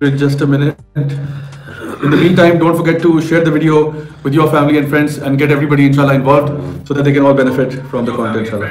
in just a minute. In the meantime, don't forget to share the video with your family and friends and get everybody inshallah involved so that they can all benefit from the content inshallah.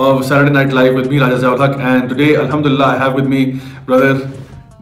of Saturday Night Live with me Raja Ziaul Haq, and today alhamdulillah I have with me brother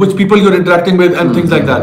which people you're interacting with and things like that।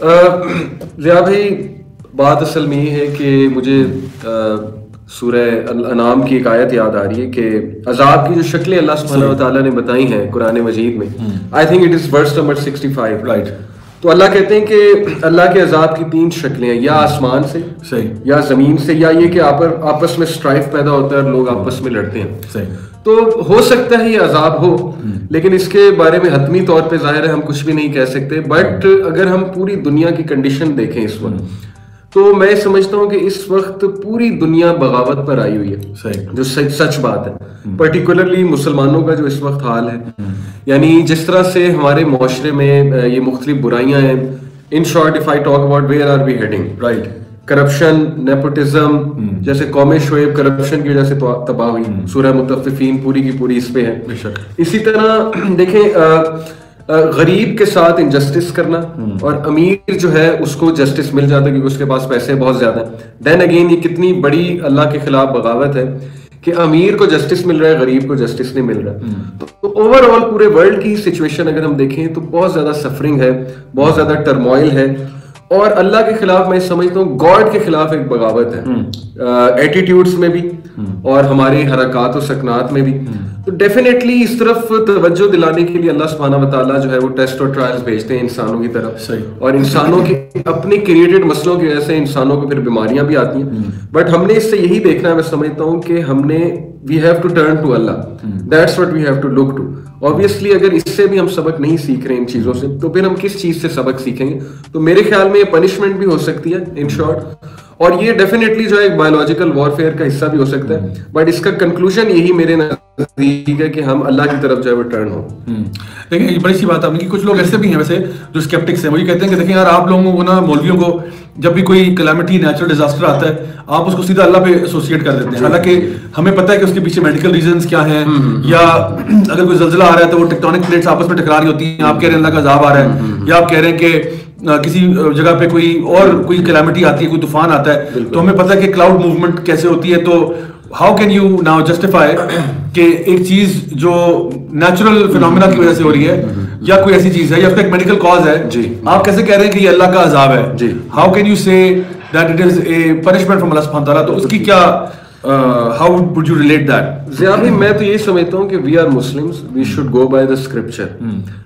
Zia بھائی بات اصل میں یہ ہے کہ مجھے سورہ الانعام کی ایک آیت یاد آ رہی ہے کہ عذاب کی جو شکلیں اللہ سبحانہ و تعالیٰ نے بتائی ہیں قرآن مجید میں, I think it is verse number 65, right. تو اللہ کہتے ہیں کہ اللہ کے عذاب کی 3 شکلیں ہیں, یا آسمان سے, صحیح, یا زمین سے, یا یہ کہ آپس میں اسٹرائف پیدا ہوتا ہے اور لوگ آپس میں لڑتے ہیں. صحیح. تو ہو سکتا ہے یہ عذاب ہو, لیکن اس کے بارے میں حتمی طور پہ ظاہر ہے ہم کچھ بھی نہیں کہہ سکتے. بٹ اگر ہم پوری دنیا کی کنڈیشن دیکھیں اس وقت, تو میں سمجھتا ہوں کہ اس وقت پوری دنیا بغاوت پر آئی ہوئی ہے, جو سچ بات ہے. پرٹیکولرلی مسلمانوں کا جو اس وقت حال ہے, یعنی جس طرح سے ہمارے معاشرے میں یہ مختلف برائیاں ہیں. In short if I talk about where are we heading, right, corruption, nepotism, جیسے قوم شعیب کرپشن کی وجہ سے تباہ ہوئی, سورہ مطففین پوری کی پوری اس پہ ہے. اسی طرح دیکھیں غریب کے ساتھ انجسٹس کرنا, اور امیر جو ہے اس کو جسٹس مل جاتا ہے کیونکہ اس کے پاس پیسے بہت زیادہ ہیں. دین اگین یہ کتنی بڑی اللہ کے خلاف بغاوت ہے کہ امیر کو جسٹس مل رہا ہے, غریب کو جسٹس نہیں مل رہا. تو اوور آل پورے ورلڈ کی سچویشن اگر ہم دیکھیں تو بہت زیادہ سفرنگ ہے, بہت زیادہ ٹرموائل ہے, اور اللہ کے خلاف میں سمجھتا ہوں گاڈ کے خلاف ایک بغاوت ہے, ایٹیٹیوڈز میں بھی اور ہمارے حرکات و سکنات میں بھی. تو ڈیفینیٹلی اس طرف توجہ دلانے کے لیے اللہ سبحانہ و تعالیٰ جو ہے وہ ٹیسٹ اور ٹرائلز بھیجتے ہیں انسانوں کی طرف, اور انسانوں کے اپنے کریٹڈ مسئلوں کی وجہ سے انسانوں کو پھر بیماریاں بھی آتی ہیں. بٹ ہم نے اس سے یہی دیکھنا ہے, میں سمجھتا ہوں کہ ہم نے we have to turn to اللہ, that's what we have to look to. obviously اگر اس سے بھی ہم سبق نہیں سیکھ رہے ان چیزوں سے, تو پھر ہم کس چیز سے سبق سیکھیں گے؟ تو میرے خیال میں یہ پنشمنٹ بھی ہو سکتی ہے ان شارٹ, اور یہ ڈیفینیٹلی جو ہے ایک بایولوجیکل وارفیئر کا حصہ بھی ہو سکتا ہے. بٹ اس کا کنکلوژن یہی میرے نزدیک ہے کہ ہم اللہ کی طرف جو ہے وہ ٹرن ہو. دیکھیں یہ بڑی سی بات ہے کہ کچھ لوگ ایسے بھی ہیں ویسے جو اسکیپٹکس ہیں, وہ یہ کہتے ہیں کہ دیکھیں یار آپ لوگوں کو نا, مولویوں کو جب بھی کوئی کلیمٹی نیچرل ڈیزاسٹر آتا ہے آپ اس کو سیدھا اللہ پہ ایسوسیٹ کر دیتے ہیں, حالانکہ ہمیں پتہ ہے کہ اس کے پیچھے میڈیکل ریزنز کیا ہیں, یا اگر کوئی زلزلہ آ رہا ہے تو وہ ٹیکٹونک پلیٹس آپس میں ٹکرا رہی ہوتی ہیں, آپ کہہ رہے ہیں اللہ کا عذاب آ رہا ہے, یا آپ کہہ رہے ہیں کہ کسی جگہ پہ کوئی کلیمٹی آتی ہے, کوئی طوفان آتا ہے, تو ہمیں پتہ ہے کہ کلاؤڈ موومنٹ کیسے ہوتی ہے. تو how can you now justify کہ ایک چیز جو نیچرل فینومینا کی وجہ سے ہو رہی ہے, یا کوئی ایسی چیز ہے, یا اس کا ایک میڈیکل کاز ہے, آپ کیسے کہہ رہے ہیں کہ یہ اللہ کا عذاب ہے؟ How can you say that it is a punishment from Allah سبحانہ تعالیٰ؟ تو اس کی کیا how would you relate that? Zia بھائی میں تو یہ سمجھتا ہوں کہ we are Muslims, we should go by the scripture.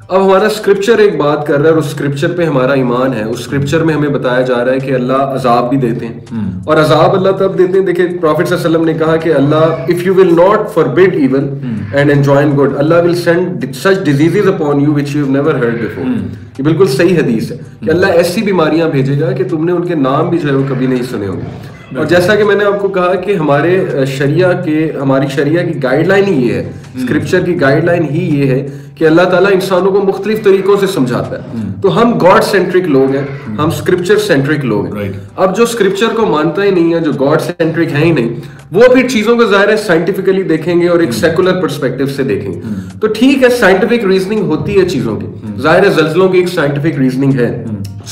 اب ہمارا اسکرپچر ایک بات کر رہا ہے اور اس اسکرپچر پہ ہمارا ایمان ہے. اس اسکرپچر میں ہمیں بتایا جا رہا ہے کہ اللہ عذاب بھی دیتے ہیں, اور عذاب اللہ تب دیتے ہیں. دیکھیں پروفیٹ صلی اللہ علیہ وسلم نے کہا کہ اللہ if you will not forbid evil and enjoin good, Allah will send such diseases upon you which you have never heard before. یہ بالکل صحیح حدیث ہے کہ اللہ ایسی بیماریاں بھیجے گا کہ تم نے ان کے نام بھی جو ہے وہ کبھی نہیں سنے ہوں گے. اور جیسا کہ میں نے آپ کو کہا کہ ہماری شریعہ کی گائیڈ لائن ہی یہ ہے, اسکرپچر کی گائیڈ لائن ہی یہ ہے کہ اللہ تعالیٰ انسانوں کو مختلف طریقوں سے سمجھاتا ہے. تو ہم گاڈ سینٹرک لوگ ہیں, ہم اسکرپچر سینٹرک لوگ ہیں. اب جو اسکرپچر کو مانتا ہی نہیں ہے, جو گاڈ سینٹرک ہے ہی نہیں, وہ پھر چیزوں کو ظاہر ہے سائنٹیفکلی دیکھیں گے اور ایک سیکولر پرسپیکٹو سے دیکھیں گے. تو ٹھیک ہے سائنٹیفک ریزننگ ہوتی ہے چیزوں کی, ظاہر ہے زلزلوں کی ایک سائنٹیفک ریزننگ ہے,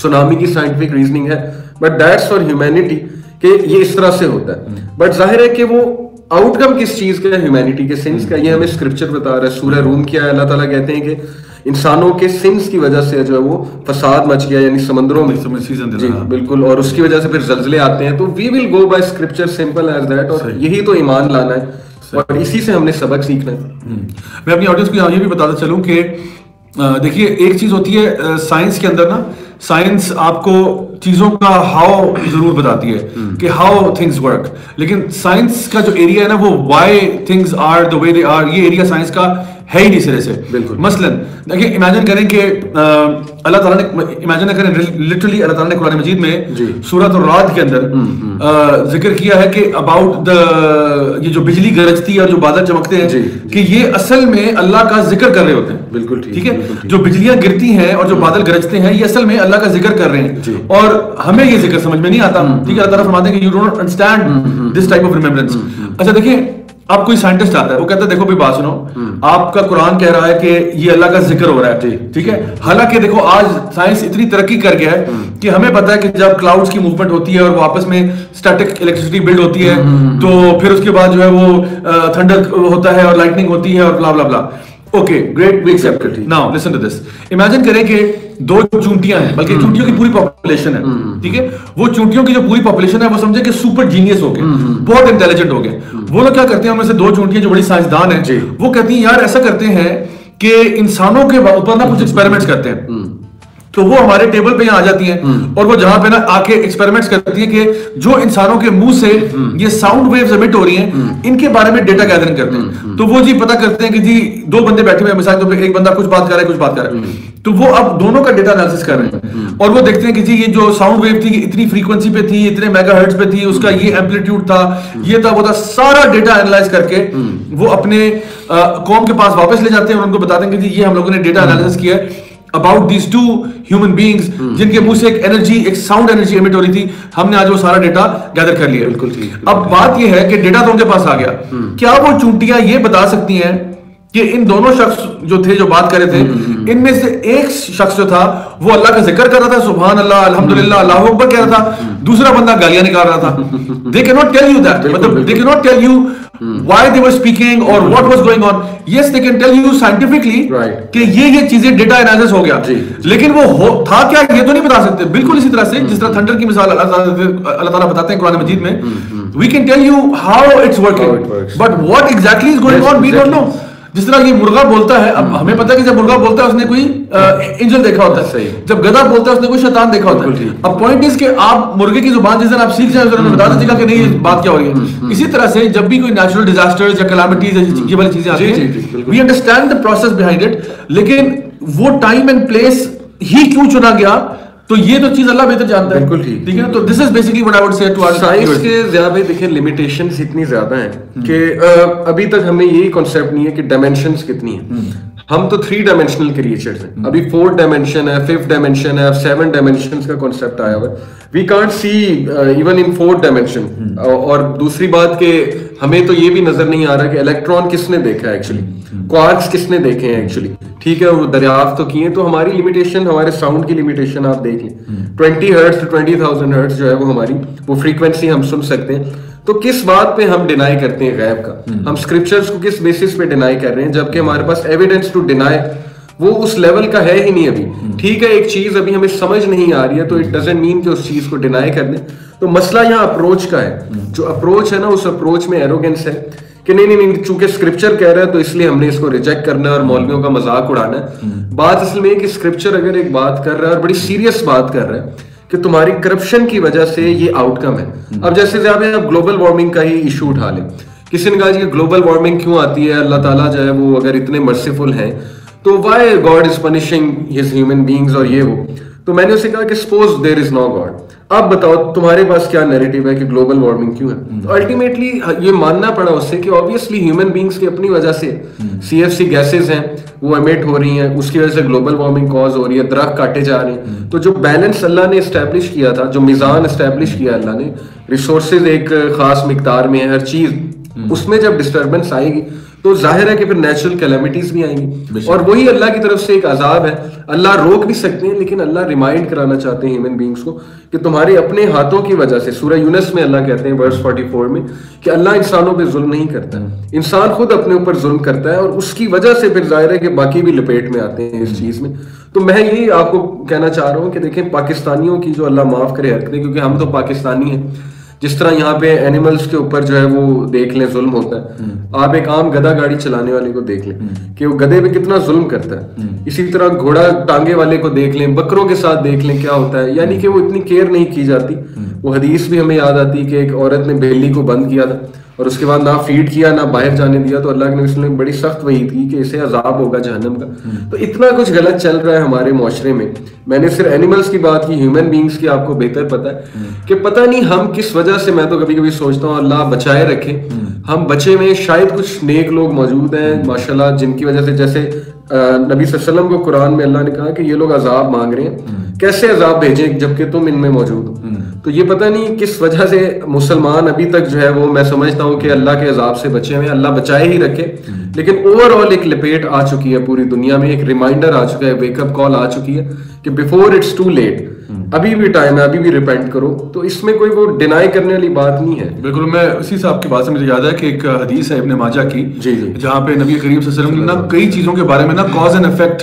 سونامی کی سائنٹیفک ریزننگ ہے, بٹ دیٹس فار ہیومینٹی کہ یہ اس طرح سے ہوتا ہے. بٹ ظاہر ہے کہ وہ آؤٹ کم کس چیز کا ہے, ہیومینٹی کے سنس کا, یہ ہمیں اسکرپچر بتا رہا ہے. سورہ روم کیا ہے, اللہ تعالیٰ کہتے ہیں کہ انسانوں کے سنس کی وجہ سے جو ہے وہ فساد مچ گیا, یعنی سمندروں میں. جی بالکل, اور اس کی وجہ سے پھر زلزلے آتے ہیں. تو we will go by scripture, simple as that, اور یہی تو ایمان لانا ہے اور اسی سے ہم نے سبق سیکھنا ہے. میں اپنی آڈینس کو یہ بھی بتاتا چلوں کہ دیکھیے ایک چیز ہوتی ہے سائنس کے اندر نا, سائنس آپ کو چیزوں کا ہاؤ ضرور بتاتی ہے کہ ہاؤ تھنگس ورک, لیکن سائنس کا جو ایریا ہے نا وہ why things are the way they are, یہ ایریا سائنس کا ہے ہی نہیں سرے سے. مثلاً دیکھیں امیجن کریں کہ اللہ تعالیٰ نے امیجن کریں لٹرلی اللہ تعالیٰ نے قرآن مجید میں سورۃ الرعد کے اندر ذکر کیا ہے کہ اباؤٹ دا یہ جو بجلی گرجتی ہے اور جو بادل چمکتے ہیں کہ یہ اصل میں اللہ کا ذکر کر رہے ہوتے ہیں. بالکل ٹھیک ہے, جو بجلیاں گرتی ہیں اور جو بادل گرجتے ہیں یہ اصل میں اللہ کا ذکر کر رہے ہیں, اور ہمیں یہ ذکر سمجھ میں نہیں آتا. ٹھیک ہے, اللہ تعالیٰ فرماتے ہیں کہ you don't understand this type of remembrance. اچھا دیکھیں اب کوئی سائنٹسٹ آتا ہے, وہ کہتا ہے دیکھو بھی بات سنو, آپ کا قرآن کہہ رہا ہے کہ یہ اللہ کا ذکر ہو رہا ہے. ٹھیک ہے, حالانکہ دیکھو آج سائنس اتنی ترقی کر گیا ہے کہ ہمیں پتا ہے کہ جب کلاؤڈز کی موومنٹ ہوتی ہے اور وہ آپس میں اسٹیٹک الیکٹریسٹی بلڈ ہوتی ہے تو پھر اس کے بعد جو ہے وہ تھنڈر ہوتا ہے اور لائٹنگ ہوتی ہے اور blah blah blah. Okay great, we accept. Now listen to this. Imagine کریں کہ دو چونٹیاں ہیں, بلکہ چونٹیوں کی پوری پاپولیشن ہے, ٹھیک ہے, وہ چونٹیوں کی جو پوری پاپولیشن ہے وہ سمجھے کہ سپر جینیس ہو گئے, بہت انٹیلیجنٹ ہو گئے. وہ لوگ کیا کرتے ہیں, ان میں سے دو چونٹیاں جو بڑی سائنسدان ہیں, وہ کہتی ہیں یار ایسا کرتے ہیں کہ انسانوں کے اوپر نا کچھ ایکسپیریمنٹس کرتے ہیں. تو وہ ہمارے ٹیبل پہ یہاں آ جاتی ہیں اور وہ جہاں پہ نا آ کے ایکسپیریمنٹس کرتی ہیں کہ جو انسانوں کے منہ سے یہ ساؤنڈ ویوز ایمٹ ہو رہی ہیں ان کے بارے میں ڈیٹا گیدرنگ کرتے ہیں. تو وہ جی پتا کرتے ہیں کہ جی دو بندے بیٹھے ہوئے ہیں, مثال طور پہ ایک بندہ کچھ بات کر رہا ہے, کچھ بات کر رہا ہے, تو وہ اب دونوں کا ڈیٹا انالیسس کر رہے ہیں اور وہ دیکھتے ہیں کہ جی یہ جو ساؤنڈ ویو تھی اتنی فریکوینسی پہ تھی, اتنے میگا ہرٹز پہ تھی, اس کا یہ ایمپلیٹیوڈ تھا, یہ تھا, وہ تھا, سارا ڈیٹا انالائز کر کے وہ اپنے قوم کے پاس واپس لے جاتے ہیں اور ان کو بتاتے ہیں کہ جی یہ ہم لوگوں نے ڈیٹا انالیسس کیا ہے about these two human beings جن کے منہ سے ایک انرجی, ایک ساؤنڈ انرجی ایمٹ ہو رہی تھی, ہم نے آج وہ سارا ڈیٹا گیدر کر لیا. بالکل ٹھیک. اب بات یہ ہے کہ ڈیٹا تو ان کے پاس آ گیا, کیا وہ چونٹیاں یہ بتا سکتی ہیں کہ ان دونوں شخص جو تھے جو بات کر رہے تھے ان میں سے ایک شخص جو تھا وہ اللہ کا ذکر کر رہا تھا, سبحان اللہ, الحمدللہ, اللہ اکبر کہہ رہا تھا, دوسرا بندہ گالیاں نکال رہا تھا. They cannot tell you that, مطلب they cannot tell you why they were speaking or what was going on. Yes, they can tell you scientifically کہ یہ چیزیں ڈیٹا انالیسس ہو گیا, لیکن وہ تھا کیا یہ تو نہیں بتا سکتے. بالکل اسی طرح سے جس طرح تھنڈر کی مثال اللہ تعالیٰ بتاتے ہیں قرآن مجید میں, we can tell you how it's working, but what exactly is going on we don't know. جس طرح یہ مرغا بولتا ہے, اب ہمیں پتا ہے کہ جب مرغا بولتا ہے اس نے کوئی اینجل دیکھا ہوتا ہے, جب گدھا بولتا ہے اس نے کوئی شیطان دیکھا ہوتا ہے. اب پوائنٹ اس کہ آپ مرغے کی زبان جس دن آپ سیکھ جائیں اس دن ہمیں بتا دیجیے گا کہ نہیں یہ بات کیا ہو رہی ہے. اسی طرح سے جب بھی کوئی نیچرل ڈیزاسٹرز یا کلامٹیز یہ والی چیزیں آتی ہیں, we understand the process behind it, لیکن وہ ٹائم اینڈ پلیس ہی کیوں چنا گیا تو یہ تو چیز اللہ بہتر جانتا ہے. بالکل ٹھیک ہے. تو this is basically what I would say to our science کے زیادہ دیکھیں لیمیٹیشنز اتنی زیادہ ہیں کہ ابھی تک ہمیں یہی کانسیپٹ نہیں ہے کہ ڈائمینشنز کتنی ہیں. ہم تو 3 ڈائمینشنل کریچرز ہیں, ابھی 4 ڈائمینشن ہے, 5th ڈائمینشن ہے, اب 7 ڈائمینشنز کا کانسیپٹ آیا ہوا ہے. We can't see even in 4th dimension. اور دوسری بات کہ ہمیں تو یہ بھی نظر نہیں آ رہا کہ الیکٹران کس نے دیکھا ہے ایکچولی, کوارکس کس نے دیکھے ہیں ایکچولی, ٹھیک ہے, وہ دریافت تو کیے. تو ہماری لمیٹیشن, ہمارے ساؤنڈ کی لمیٹیشن آپ دیکھ لیں, 20 ہرٹز to 20,000 ہرٹز جو ہے وہ ہماری وہ فریکوینسی ہم سن سکتے ہیں. تو کس بات پہ ہم ڈینائی کرتے ہیں غیب کا, ہم اسکرپچرز کو کس بیسس پہ ڈینائی کر رہے ہیں, جبکہ ہمارے پاس ایویڈنس ٹو ڈینائی وہ اس لیول کا ہے ہی نہیں ابھی. ٹھیک ہے, ایک چیز ابھی ہمیں سمجھ نہیں آ رہی ہے تو اٹ ڈزنٹ مین کہ اس چیز کو ڈینائی کر دیں. تو مسئلہ یہاں اپروچ کا ہے. جو اپروچ ہے نا, اس اپروچ میں ایروگنس ہے کہ نہیں چونکہ اسکرپچر کہہ رہا ہے تو اس لیے ہم نے اس کو ریجیکٹ کرنا ہے اور مولویوں کا مذاق اڑانا ہے. بات اصل میں کہ اسکرپچر اگر ایک بات کر رہا ہے اور بڑی سیریس بات کر رہا ہے کہ تمہاری کرپشن کی وجہ سے یہ آؤٹ کم ہے. اب جیسے زیادہ آپ گلوبل وارمنگ کا ہی ایشو اٹھا لیں, کسی نے کہا جی گلوبل وارمنگ کیوں آتی ہے, اللہ تعالیٰ جو ہے وہ اگر اتنے مرسیفل ہیں تو why God is punishing his human beings اور یہ وہ. تو میں نے اسے کہا کہ suppose there is know God, اب بتاؤ تمہارے پاس کیا نیریٹو ہے کہ گلوبل وارمنگ کیوں ہے. تو الٹیمیٹلی یہ ماننا پڑا اس سے کہ آبویسلی ہیومن بینگز کی اپنی وجہ سے CFC گیسز ہیں وہ ایمٹ ہو رہی ہیں, اس کی وجہ سے گلوبل وارمنگ کاز ہو رہی ہے, درخت کاٹے جا رہے ہیں. تو جو بیلنس اللہ نے اسٹیبلش کیا تھا, جو میزان اسٹیبلش کیا اللہ نے, ریسورسز ایک خاص مقدار میں ہے ہر چیز, اس میں جب ڈسٹربنس آئے گی تو ظاہر ہے کہ پھر نیچرل کیلیمٹیز بھی آئیں گی, اور وہی اللہ کی طرف سے ایک عذاب ہے. اللہ روک بھی سکتے ہیں لیکن اللہ ریمائنڈ کرانا چاہتے ہیں ہیومن بینگز کو کہ تمہارے اپنے ہاتھوں کی وجہ سے, سورہ یونس میں اللہ کہتے ہیں ورس 44 میں کہ اللہ انسانوں پہ ظلم نہیں کرتا, انسان خود اپنے اوپر ظلم کرتا ہے اور اس کی وجہ سے پھر ظاہر ہے کہ باقی بھی لپیٹ میں آتے ہیں اس چیز میں. تو میں یہی آپ کو کہنا چاہ رہا ہوں کہ دیکھیں پاکستانیوں کی جو اللہ معاف کرے حرکتیں, کیونکہ ہم تو پاکستانی ہیں, جس طرح یہاں پہ اینیملز کے اوپر جو ہے وہ دیکھ لیں ظلم ہوتا ہے. آپ ایک عام گدھا گاڑی چلانے والے کو دیکھ لیں کہ وہ گدھے پہ کتنا ظلم کرتا ہے. اسی طرح گھوڑا ٹانگے والے کو دیکھ لیں, بکروں کے ساتھ دیکھ لیں کیا ہوتا ہے, یعنی کہ وہ اتنی کیئر نہیں کی جاتی. وہ حدیث بھی ہمیں یاد آتی کہ ایک عورت نے بھیلی کو بند کیا تھا اور اس کے بعد نہ فیڈ کیا نہ باہر جانے دیا, تو اللہ کے نبی صلی اللہ علیہ وسلم نے بڑی سخت وعید کی کہ اسے عذاب ہوگا جہنم کا. تو اتنا کچھ غلط چل رہا ہے ہمارے معاشرے میں. میں نے صرف اینیملز کی بات کی, ہیومن بینگز کی آپ کو بہتر پتہ ہے کہ پتہ نہیں ہم کس وجہ سے, میں تو کبھی کبھی سوچتا ہوں اللہ بچائے رکھے, ہم بچے میں شاید کچھ نیک لوگ موجود ہیں ماشاءاللہ جن کی وجہ سے, جیسے نبی صلی اللہ علیہ وسلم کو قرآن میں اللہ نے کہا کہ یہ لوگ عذاب مانگ رہے ہیں, کیسے عذاب بھیجیں جبکہ تم ان میں موجود ہو. تو یہ پتہ نہیں کس وجہ سے مسلمان ابھی تک جو ہے وہ, میں سمجھتا ہوں کہ اللہ کے عذاب سے بچے ہوئے, اللہ بچائے ہی رکھے. لیکن اوور آل ایک لپیٹ آ چکی ہے پوری دنیا میں, ایک ریمائنڈر آ چکا ہے, ویک اپ کال آ چکی ہے کہ بیفور اٹس ٹو لیٹ, ابھی بھی ٹائم ہے, ابھی بھی ریپینٹ کرو. تو اس میں کوئی وہ ڈینائی کرنے والی بات نہیں ہے. بالکل, میں اسی سے آپ کی بات سے مجھے یاد ہے کہ ایک حدیث ہے ابن ماجہ کی, جہاں پہ نبی کریم صلی اللہ علیہ وسلم نے نا کئی چیزوں کے بارے میں نا cause and effect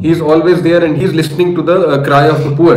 He is always there and he is listening to the cry of the poor.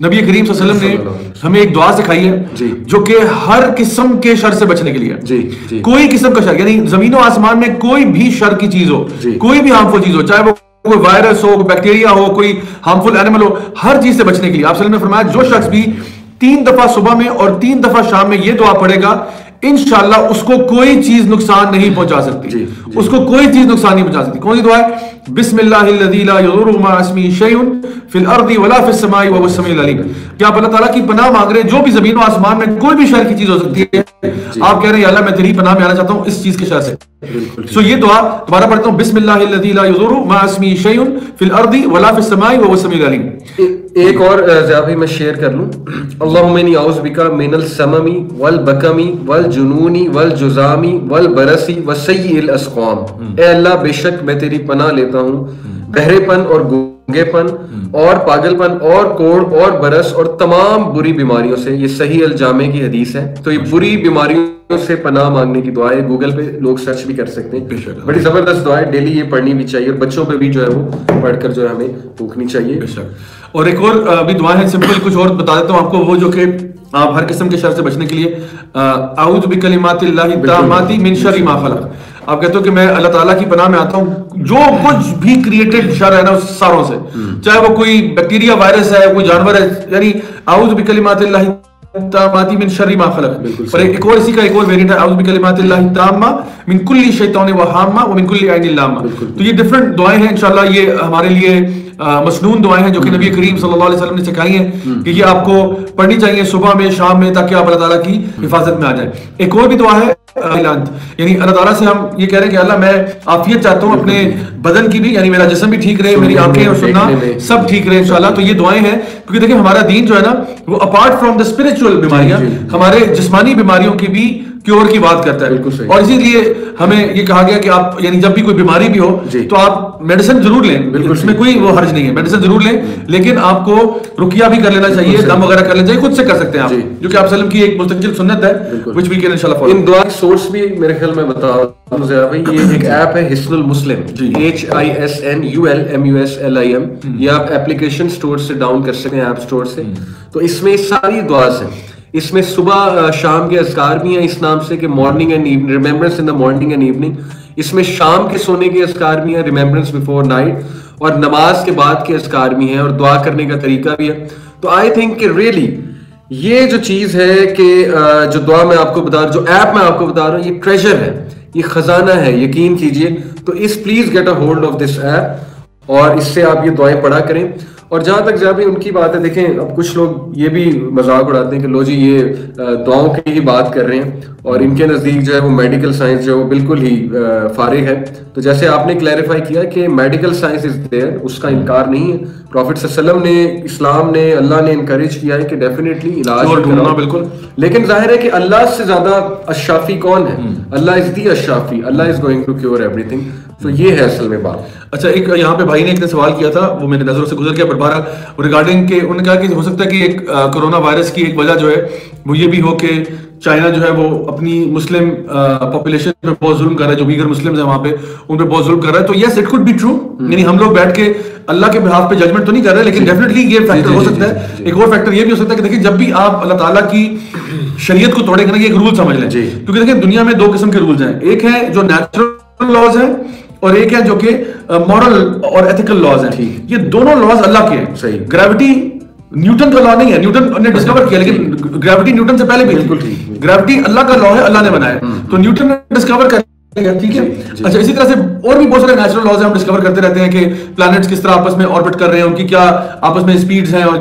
نبی کریم صلی اللہ علیہ وسلم نے ہمیں ایک دعا سکھائی ہے جو کہ ہر قسم کے شر سے بچنے کے لیے، کوئی قسم کا شر، یعنی زمین و آسمان میں کوئی بھی شر کی چیز ہو، کوئی بھی ہارمفل چیز ہو، چاہے وہ کوئی وائرس ہو، کوئی بیکٹیریا ہو، کوئی ہارمفل اینیمل ہو، ہر چیز سے بچنے کے لیے آپ صلی اللہ علیہ وسلم نے فرمایا جو شخص بھی 3 دفعہ صبح میں اور 3 دفعہ شام میں یہ دعا پڑھے گا انشاءاللہ اس کو کوئی چیز نقصان نہیں پہنچا سکتی، اس کو کوئی چیز نقصان نہیں پہنچا سکتی۔ کون سی دعا ہے؟ بسم اللہ الذی لا یضر مع اسمہ شیء فی الارض ولا فی السماء وهو السمیع العلیم۔ کہ آپ اللہ تعالیٰ کی پناہ مانگ رہے ہیں، جو بھی زمین و آسمان میں کوئی بھی شر کی چیز ہو سکتی ہے، آپ کہہ رہے ہیں یا اللہ میں تیری پناہ میں آنا چاہتا ہوں اس چیز کے شر سے۔ سو یہ دعا دوبارہ پڑھتا ہوں، بسم اللہ الذی لا یضر مع اسمہ شیء فی الارض ولا فی السماء وهو السمیع العلیم۔ ایک اور ضیافی میں شیئر کر لوں، اللہم انی اعوذ بک من السمم والبکم والجنون والجذام والبرص وسیء الاسقام۔ اے اللہ بے شک میں تیری پناہ لیتا ہوں بہرے پن اور گونگے پن اور پاگل پن اور کوڑ اور برس اور تمام بری بیماریوں سے۔ یہ صحیح الجامع کی حدیث ہے، تو یہ بری بیماریوں سے پناہ مانگنے کی دعا ہے، گوگل پہ لوگ سرچ بھی کر سکتے ہیں، بڑی زبردست دعا ہے، ڈیلی یہ پڑھنی بھی چاہیے اور بچوں پہ بھی جو ہے وہ پڑھ کر جو ہے ہمیں ٹوکنی چاہیے۔ اور ایک اور بھی دعا ہے سمپل، کچھ اور بتا دیتا ہوں آپ کو، وہ جو کہ آپ ہر قسم کے شر سے بچنے کے لیے اعوذ بکلمات اللہ التامات من شر ما خلق، آپ کہتے ہو کہ میں اللہ تعالیٰ کی پناہ میں آتا ہوں جو کچھ بھی کریٹڈ شر ہے نا اس ساروں سے، چاہے وہ کوئی بیکٹیریا وائرس ہے، کوئی جانور ہے، یعنی اعوذ بکلمات اللہ التامات من شر ما خلق۔ اور ایک اور اسی کا ایک اور ویریئنٹ ہے اعوذ بکلمات اللہ التامہ من کل شیطان وہامہ ومن کل عین لامہ۔ تو یہ ڈفرنٹ دعائیں ہیں، انشاءاللہ یہ ہمارے لیے مسنون دعائیں ہیں جو کہ نبی کریم صلی اللہ علیہ وسلم نے سکھائی ہیں کہ یہ آپ کو پڑھنی چاہیے صبح میں شام میں، تاکہ آپ اللہ تعالیٰ کی حفاظت میں آ جائیں۔ ایک اور بھی دعا ہے یعنی اللہ تعالیٰ سے ہم یہ کہہ رہے ہیں کہ اللہ میں عافیت چاہتا ہوں اپنے بدن کی بھی، یعنی میرا جسم بھی ٹھیک رہے، میری آنکھیں اور سننا سب ٹھیک رہے انشاءاللہ۔ تو یہ دعائیں ہیں کیونکہ دیکھیں ہمارا دین جو ہے نا وہ اپارٹ فرام دا اسپرچوئل بیماریاں ہمارے جسمانی بیماریوں کی بھی کیور کی بات کرتا ہے، اور اسی لیے ہمیں یہ کہا گیا کہ آپ یعنی جب بھی کوئی بیماری بھی ہو تو آپ میڈیسن ضرور لیں، اس میں کوئی وہ حرج نہیں ہے، میڈیسن ضرور لیں، لیکن آپ کو رقیہ بھی کر لینا چاہیے، دم وغیرہ کر لینا چاہیے، خود سے کر سکتے ہیں آپ، جو کہ آپ وسلم کی ایک مستقل سنت ہے which we can انشاءاللہ فالو۔ ان دعا کی سورس بھی میرے خیال میں بتا بھائی، یہ ایک ایپ ہے حصن المسلم، HISNULMUSLIM، یہ آپ اپلیکیشن سٹور سے ڈاؤن کر سکتے ہیں، ایپ سٹور سے۔ تو اس میں ساری دعا ہیں، اس میں صبح شام کے اذکار بھی ہیں اس نام سے کہ morning and evening, remembrance in the morning and evening. اس میں شام کے سونے کے اذکار بھی ہیں، ریممبرنس بیفور نائٹ، اور نماز کے بعد کے اذکار بھی ہیں، اور دعا کرنے کا طریقہ بھی ہے۔ تو آئی تھنک کہ ریئلی یہ جو چیز ہے کہ جو دعا میں آپ کو بتا رہا ہوں، جو ایپ میں آپ کو بتا رہا ہوں، یہ ٹریجر ہے، یہ خزانہ ہے، یقین کیجئے۔ تو اس please get a hold of this app, اور اس سے آپ یہ دعائیں پڑھا کریں۔ اور جہاں تک جہاں بھی ان کی بات ہے، دیکھیں اب کچھ لوگ یہ بھی مذاق اڑاتے ہیں کہ لو جی یہ دعاؤں کی ہی بات کر رہے ہیں، اور ان کے نزدیک جو ہے وہ میڈیکل سائنس جو ہے وہ بالکل ہی فارغ ہے۔ تو جیسے آپ نے کلیریفائی کیا کہ میڈیکل سائنس از دیئر، اس کا انکار نہیں ہے، پروفٹ صلی اللہ علیہ وسلم نے، اسلام نے، اللہ نے انکریج کیا ہے کہ ڈیفینیٹلی علاج کرنا، بالکل۔ لیکن ظاہر ہے کہ اللہ سے زیادہ الشافی کون ہے؟ اللہ از دی الشافی، Allah is going to cure everything. تو یہ ہے اصل میں بات۔ اچھا، ایک یہاں پہ بھائی نے ایک نے سوال کیا تھا، وہ میرے نظروں سے گزر گیا بہرحال، ریگارڈنگ کہ انہوں نے کہا کہ ہو سکتا ہے کہ ایک کرونا وائرس کی ایک وجہ جو ہے وہ یہ بھی ہو کہ چائنا جو ہے وہ اپنی مسلم پاپولیشن پہ بہت ظلم کر رہا ہے، جو دیگر مسلمز ہیں وہاں پہ ان پہ بہت ظلم کر رہا ہے۔ تو yes it could be true, یعنی ہم لوگ بیٹھ کے اللہ کے بہاف پہ ججمنٹ تو نہیں کر رہے، لیکن ڈیفینیٹلی یہ فیکٹر ہو سکتا ہے۔ ایک اور فیکٹر یہ بھی ہو سکتا ہے کہ دیکھیں جب بھی آپ اللہ تعالیٰ کی شریعت کو توڑیں گے نا، یہ ایک رول سمجھ لیں، کیونکہ دیکھیں دنیا میں 2 قسم کے رولز ہیں، ایک ہے جو نیچرل لاز ہیں اور ایک ہے جو کہ مورل اور ایتھیکل لاز ہیں۔ یہ دونوں لاز اللہ کے ہیں۔ گریوٹی نیوٹن کا لا نہیں ہے، نیوٹن نے ڈسکور کیا، لیکن گریوٹی نیوٹن سے پہلے بھی تھی۔ گریوٹی اللہ کا لا ہے، اللہ نے بنایا، تو نیوٹن نے ڈسکور کر لیا، ٹھیک ہے۔ اچھا، اسی طرح سے اور بھی بہت سارے نیچرل لاز ہیں، ہم ڈسکور کرتے رہتے ہیں کہ پلانٹس کس طرح آپس میں آربٹ کر رہے ہیں، ان کی کیا آپس میں اسپیڈز ہیں، اور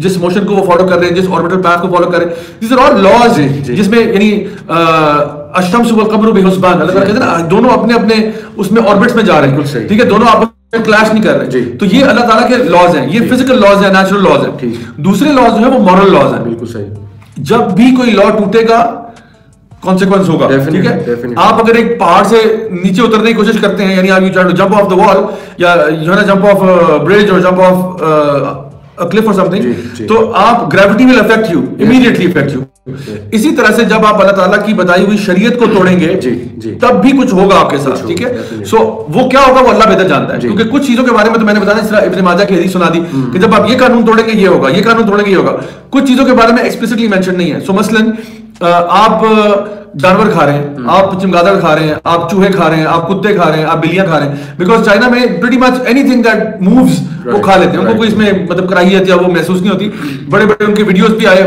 جس موشن کو وہ فالو کر رہے ہیں، جس آربٹل پیتھ کو فالو کر رہے ہیں، دیز آر آل لاز، جس میں یعنی الشمس والقمر بحسبان، اللہ تعالیٰ کہتے ہیں نا دونوں اپنے اپنے اس میں آربٹس میں جا رہے ہیں، ٹھیک ہے، دونوں آپس میں کلیش نہیں کر رہے۔ تو یہ اللہ تعالیٰ کے لاز ہیں، یہ فزیکل لاز ہیں، نیچرل لاز ہیں۔ دوسرے لاز جو ہے وہ مورل لاز ہیں، بالکل صحیح۔ جب بھی کوئی لا ٹوٹے گا کانسیکوینس ہوگا، ٹھیک ہے۔ آپ اگر ایک پہاڑ سے نیچے اترنے کی کوشش کرتے ہیں، یعنی آپ you try to jump off the wall, یا جو ہے نا جمپ آف برج اور jump off a cliff or something, تو آپ gravity will affect you, immediately affect you. اسی طرح سے جب آپ اللہ تعالیٰ کی بتائی ہوئی شریعت کو توڑیں گے تب بھی کچھ ہوگا آپ کے ساتھ, ٹھیک ہے. سو وہ کیا ہوگا وہ اللہ بہتر جانتا ہے, کیونکہ کچھ چیزوں کے بارے میں تو میں نے بتایا, اس طرح ابن ماجہ کی حدیث سنا دی کہ جب آپ یہ قانون توڑیں گے یہ ہوگا, یہ قانون توڑیں گے یہ ہوگا. کچھ چیزوں کے بارے میں ایکسپلیسٹلی مینشن نہیں ہے. سو مثلاً آپ جانور کھا رہے ہیں, آپ چمگادڑ کھا رہے ہیں, آپ چوہے کھا رہے ہیں, آپ کتے کھا رہے ہیں, آپ بلیاں کھا رہے ہیں, بیکاز چائنا میں pretty much any thing that moves وہ کھا لیتے ہیں. ان کو کوئی اس میں مطلب کراہیت یا وہ محسوس نہیں ہوتی. بڑے بڑے ان کے ویڈیوز بھی آئے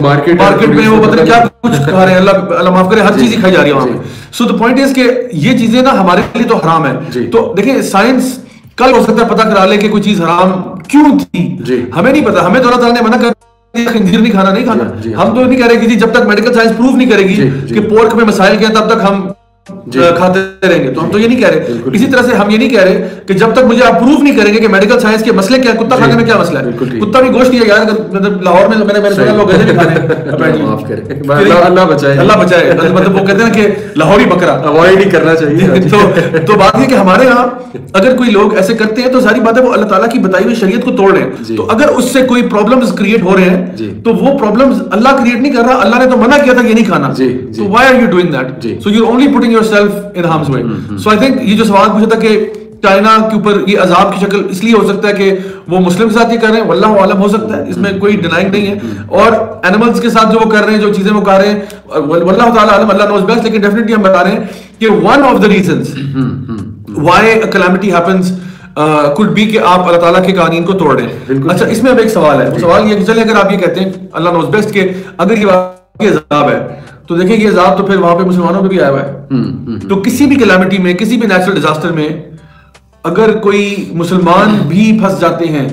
مارکیٹ میں, وہ پتہ نہیں کیا کچھ کھا رہے ہیں, اللہ معاف کرے, ہر چیز ہی کھائی جا رہی ہے وہاں پہ. سو دا پوائنٹ از کہ یہ چیزیں نا ہمارے لیے تو حرام ہے. تو دیکھیں سائنس کل ہو سکتا ہے پتہ کرا لے کہ کوئی چیز حرام کیوں تھی, ہمیں نہیں پتا. ہمیں تو اللہ تعالیٰ نے منع کر خنزیر نہیں کھانا, نہیں کھانا. ہم تو نہیں کہہ رہے کہ جب تک میڈیکل سائنس پروف نہیں کرے گی کہ پورک میں مسائل کیا تب تک ہم کھاتے رہیں گے. تو ہم تو یہ نہیں کہہ رہے. اسی طرح سے ہم یہ نہیں کہہ رہے کہ جب تک مجھے آپ پروف نہیں کریں گے کہ میڈیکل سائنس کے مسئلے کیا, کتا کھانے میں کیا مسئلہ ہے. کتا بھی گوشت نہیں ہے یار, مطلب لاہور میں میں نے سنا لوگ گدھے بھی کھاتے ہیں, اللہ بچائے, مطلب وہ کہتے ہیں کہ لاہوری بکرا اوائڈ ہی کرنا چاہیے. تو بات یہ کہ ہمارے یہاں اگر کوئی لوگ ایسے کرتے ہیں تو ساری بات ہے وہ اللہ تعالیٰ کی بتائی ہوئی شریعت کو توڑ رہے ہیں. تو اگر اس سے کوئی پرابلمز کریٹ ہو رہے ہیں تو وہ پرابلمز اللہ کریٹ نہیں کر رہا, اللہ نے تو منع کیا تھا یہ نہیں کھانا. تو why are you doing that? So you're only putting yourself in harm's way. So I think یہ جو سوال پوچھا تھا کہ چائنا کے اوپر یہ عذاب کی شکل اس لیے ہو سکتا ہے کہ وہ مسلم کے ساتھ یہ کر رہے ہیں, واللہ عالم ہو سکتا ہے, اس میں کوئی ڈینائنگ نہیں ہے. اور اینیملز کے ساتھ جو وہ کر رہے ہیں, جو چیزیں وہ کر رہے ہیں, واللہ تعالیٰ عالم, اللہ نوز بیسٹ. لیکن ڈیفینیٹلی ہم بتا رہے ہیں کہ one of the reasons why a calamity happens could be کہ آپ اللہ تعالیٰ کے قوانین کو توڑ رہے ہیں. اچھا اس میں اب ایک سوال ہے, سوال یہ کہ چلیں اگر آپ یہ کہتے ہیں اللہ نوز بیسٹ کہ اگر یہ واقعی عذاب ہے تو دیکھیں یہ عذاب تو پھر وہاں پہ مسلمانوں پہ بھی آیا ہوا ہے. تو کسی بھی کلیمٹی میں, کسی بھی نیچرل ڈیزاسٹر میں اگر کوئی مسلمان بھی پھنس جاتے ہیں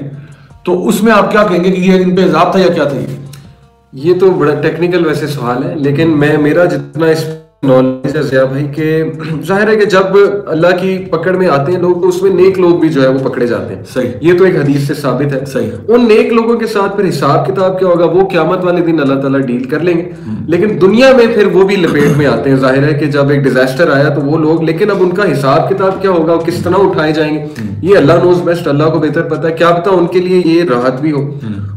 تو اس میں آپ کیا کہیں گے کہ یہ ان پہ عذاب تھا یا کیا تھا؟ یہ تو بڑا ٹیکنیکل ویسے سوال ہے, لیکن میرا جتنا اس نالج ہے ضیاء بھائی کہ ظاہر ہے کہ جب اللہ کی پکڑ میں آتے ہیں لوگ تو اس میں نیک لوگ بھی جو ہے وہ پکڑے جاتے ہیں. صحیح, یہ تو ایک حدیث سے ثابت ہے. صحیح. ان نیک لوگوں کے ساتھ پھر حساب کتاب کیا ہوگا وہ قیامت والے دن اللہ تعالیٰ ڈیل کر لیں گے. لیکن دنیا میں پھر وہ بھی لپیٹ میں آتے ہیں. ظاہر ہے کہ جب ایک ڈیزاسٹر آیا تو وہ لوگ, لیکن اب ان کا حساب کتاب کیا ہوگا, کس طرح اٹھائے جائیں گے, یہ اللہ نوز بیسٹ, اللہ کو بہتر پتا ہے. کیا پتا ان کے لیے یہ راحت بھی ہو,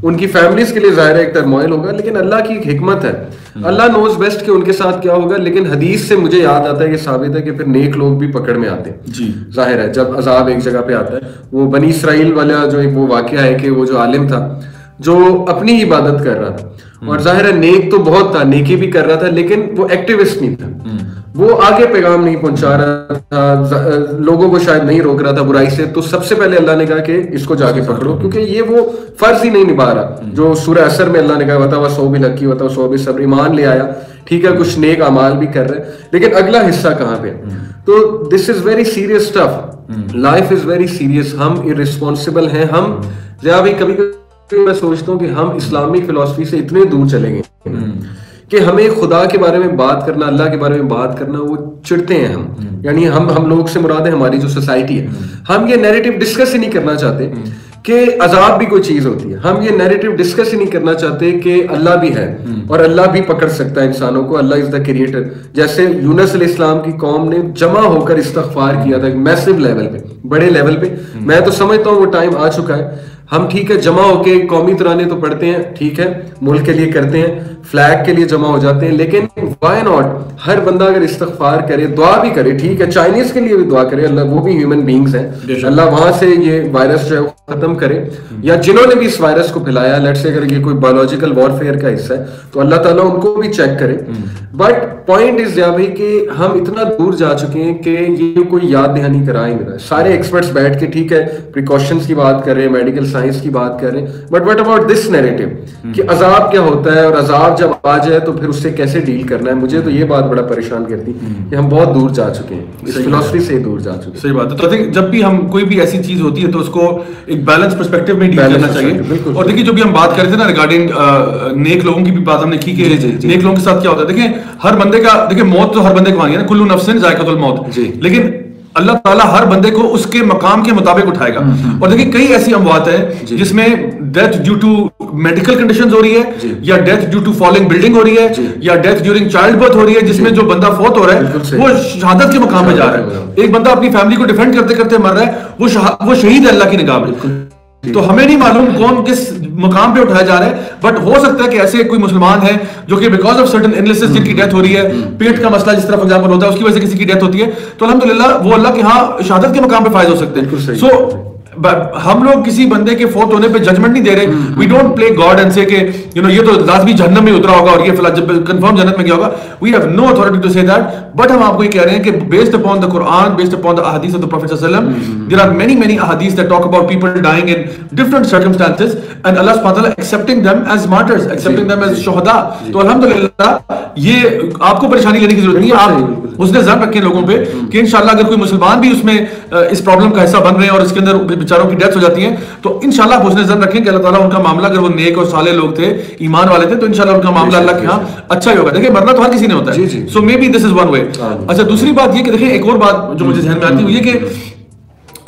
ان کی فیملیز کے لیے ظاہر ہے ایک ٹرموائل ہوگا, لیکن اللہ کی ایک حکمت ہے, اللہ نوز بیسٹ کہ ان کے ساتھ کیا ہوگا. لیکن حدیث سے مجھے یاد آتا ہے کہ ثابت ہے کہ پھر نیک لوگ بھی پکڑ میں آتے ہیں. ظاہر ہے جب عذاب ایک جگہ پہ آتا ہے, وہ بنی اسرائیل والا جو ایک وہ واقعہ ہے کہ وہ جو عالم تھا جو اپنی عبادت کر رہا تھا, اور ظاہر ہے نیک تو بہت تھا, نیکی بھی کر رہا تھا, لیکن وہ ایکٹیوسٹ نہیں تھا, وہ آگے پیغام نہیں پہنچا رہا تھا, لوگوں کو شاید نہیں روک رہا تھا برائی سے. تو سب سے پہلے اللہ نے کہا کہ اس کو جا کے پکڑو, کیونکہ یہ وہ فرض ہی نہیں نبھا رہا جو سورہ عصر میں اللہ نے کہا وَتَوَصَّوْا بِالْحَقِّ وَتَوَصَّوْا بِالصَّبْرِ, ایمان لے آیا, ٹھیک ہے, کچھ نیک اعمال بھی کر رہے, لیکن اگلا حصہ کہاں پہ؟ تو this is very serious stuff, life is very serious. ہم irresponsible ہیں. ہم ضیاء بھائی کبھی میں سوچتا ہوں کہ ہم اسلامک فلسفی سے اتنے دور چلے گئے کہ ہمیں خدا کے بارے میں بات کرنا, اللہ کے بارے میں بات کرنا, وہ چڑھتے ہیں ہم. یعنی ہم لوگ سے مراد ہے ہماری جو سوسائٹی ہے, ہم یہ نیریٹو ڈسکس ہی نہیں کرنا چاہتے کہ عذاب بھی کوئی چیز ہوتی ہے. ہم یہ نیریٹو ڈسکس ہی نہیں کرنا چاہتے کہ اللہ بھی ہے اور اللہ بھی پکڑ سکتا ہے انسانوں کو, اللہ از دا کریٹر. جیسے یونس علیہ السلام کی قوم نے جمع ہو کر استغفار کیا تھا ایک میسو لیول پہ, بڑے لیول پہ. میں تو سمجھتا ہوں وہ ٹائم آ چکا ہے, ہم ٹھیک ہے جمع ہو کے قومی ترانے تو پڑھتے ہیں, ٹھیک ہے, ملک کے لیے کرتے ہیں, فلیگ کے لیے جمع ہو جاتے ہیں, لیکن وائی ناٹ ہر بندہ اگر استغفار کرے, دعا بھی کرے, ٹھیک ہے, چائنیز کے لیے بھی دعا کرے, اللہ وہ بھی ہیومن بینگز ہیں, اللہ وہاں سے یہ وائرس جو ہے وہ ختم کرے, یا جنہوں نے بھی اس وائرس کو پھیلایا, لیٹ سے اگر یہ کوئی بایولوجیکل وارفیئر کا حصہ ہے تو اللہ تعالیٰ ان کو بھی چیک کرے. بٹ پوائنٹ از ضیاء بھائی کہ ہم اتنا دور جا چکے ہیں کہ یہ کوئی یاد دہانی کرا ہی نہیں رہا. سارے ایکسپرٹس بیٹھ کے ٹھیک ہے پریکاشنز کی بات کر رہے ہیں, میڈیکل سائنس کی بات کر رہے ہیں, but what about this narrative کہ عذاب کیا ہوتا ہے, اور عذاب جب آ جائے تو پھر اس سے کیسے ڈیل کرنا ہے. مجھے تو یہ بات بڑا پریشان کرتی کہ ہم بہت دور جا چکے ہیں, اس فلسفی سے دور جا چکے ہیں. صحیح بات ہے. تو جب بھی ہم کوئی بھی ایسی چیز ہوتی ہے تو اس کو ایک بیلنس پرسپیکٹو میں ڈیل کرنا چاہیے. اور دیکھیے جو بھی ہم بات کر رہے تھے نا ریگارڈنگ نیک لوگوں کی بھی بات ہم نے کی کہ نیک لوگوں کے ساتھ کیا ہوتا ہے. دیکھیں ہر بندے کا, دیکھیں موت تو ہر بندے کو آنی ہے نا, کلو نفس ذائقۃ الموت, لیکن اللہ تعالیٰ ہر بندے کو اس کے مقام کے مطابق اٹھائے گا. اور دیکھیں کئی ایسی اموات ہیں جس میں death due to medical conditions ہو رہی ہے, یا death due to falling building ہو رہی ہے, یا ڈیتھ ڈیورنگ چائلڈ برتھ ہو رہی ہے, جس میں جو بندہ فوت ہو رہا ہے وہ شہادت کے مقام پہ جا رہا ہے. ایک بندہ اپنی فیملی کو ڈیفینڈ کرتے کرتے مر رہا ہے, وہ شہید ہے اللہ کی نگاہ میں. تو ہمیں نہیں معلوم کون کس مقام پہ اٹھایا جا رہا ہے, بٹ ہو سکتا ہے کہ ایسے کوئی مسلمان ہے جو کہ بیکاز آف سرٹن illnesses جن کی ڈیتھ ہو رہی ہے, پیٹ کا مسئلہ جس طرح فار ایگزامپل ہوتا ہے, اس کی وجہ سے کسی کی ڈیتھ ہوتی ہے, تو الحمدللہ وہ اللہ کے ہاں شہادت کے مقام پہ فائز ہو سکتے ہیں. سو ہم لوگ کسی بندے کے فوت ہونے پہ ججمنٹ نہیں دے رہے. We don't play God and say کہ یہ تو لازمی جہنم میں اترا ہوگا اور یہ فلاں جب کنفرم جنت میں گیا ہوگا. We have no authority to say that, but ہم آپ کو یہ کہہ رہے ہیں کہ based upon the Quran, based upon the احادیث آف دا پروفیٹ صلی اللہ علیہ وسلم, دیر آر مینی احادیث that talk about people dying in different circumstances and Allah سبحانہ وتعالی accepting them as martyrs, accepting them as شہداء. تو الحمدللہ یہ آپ کو پریشانی لینے کی ضرورت نہیں ہے. آپ حسن ظن رکھیں لوگوں پہ کہ انشاءاللہ اگر کوئی مسلمان بھی اس میں اس پرابلم کا حصہ بن رہے ہیں اور اس کے اندر بیچاروں کی ڈیتھ ہو جاتی ہے, تو انشاءاللہ آپ حسن ظن رکھیں کہ اللہ تعالیٰ ان کا معاملہ, اگر وہ نیک اور صالح لوگ تھے, ایمان والے تھے, تو انشاءاللہ ان کا معاملہ اللہ کے ہاں اچھا ہی ہوگا. دیکھیں مرنا تو ہر کسی نے ہوتا ہے, سو may be this is one way. اچھا دوسری بات یہ کہ دیکھیں ایک اور بات جو مجھے ذہن میں آتی ہے وہ یہ کہ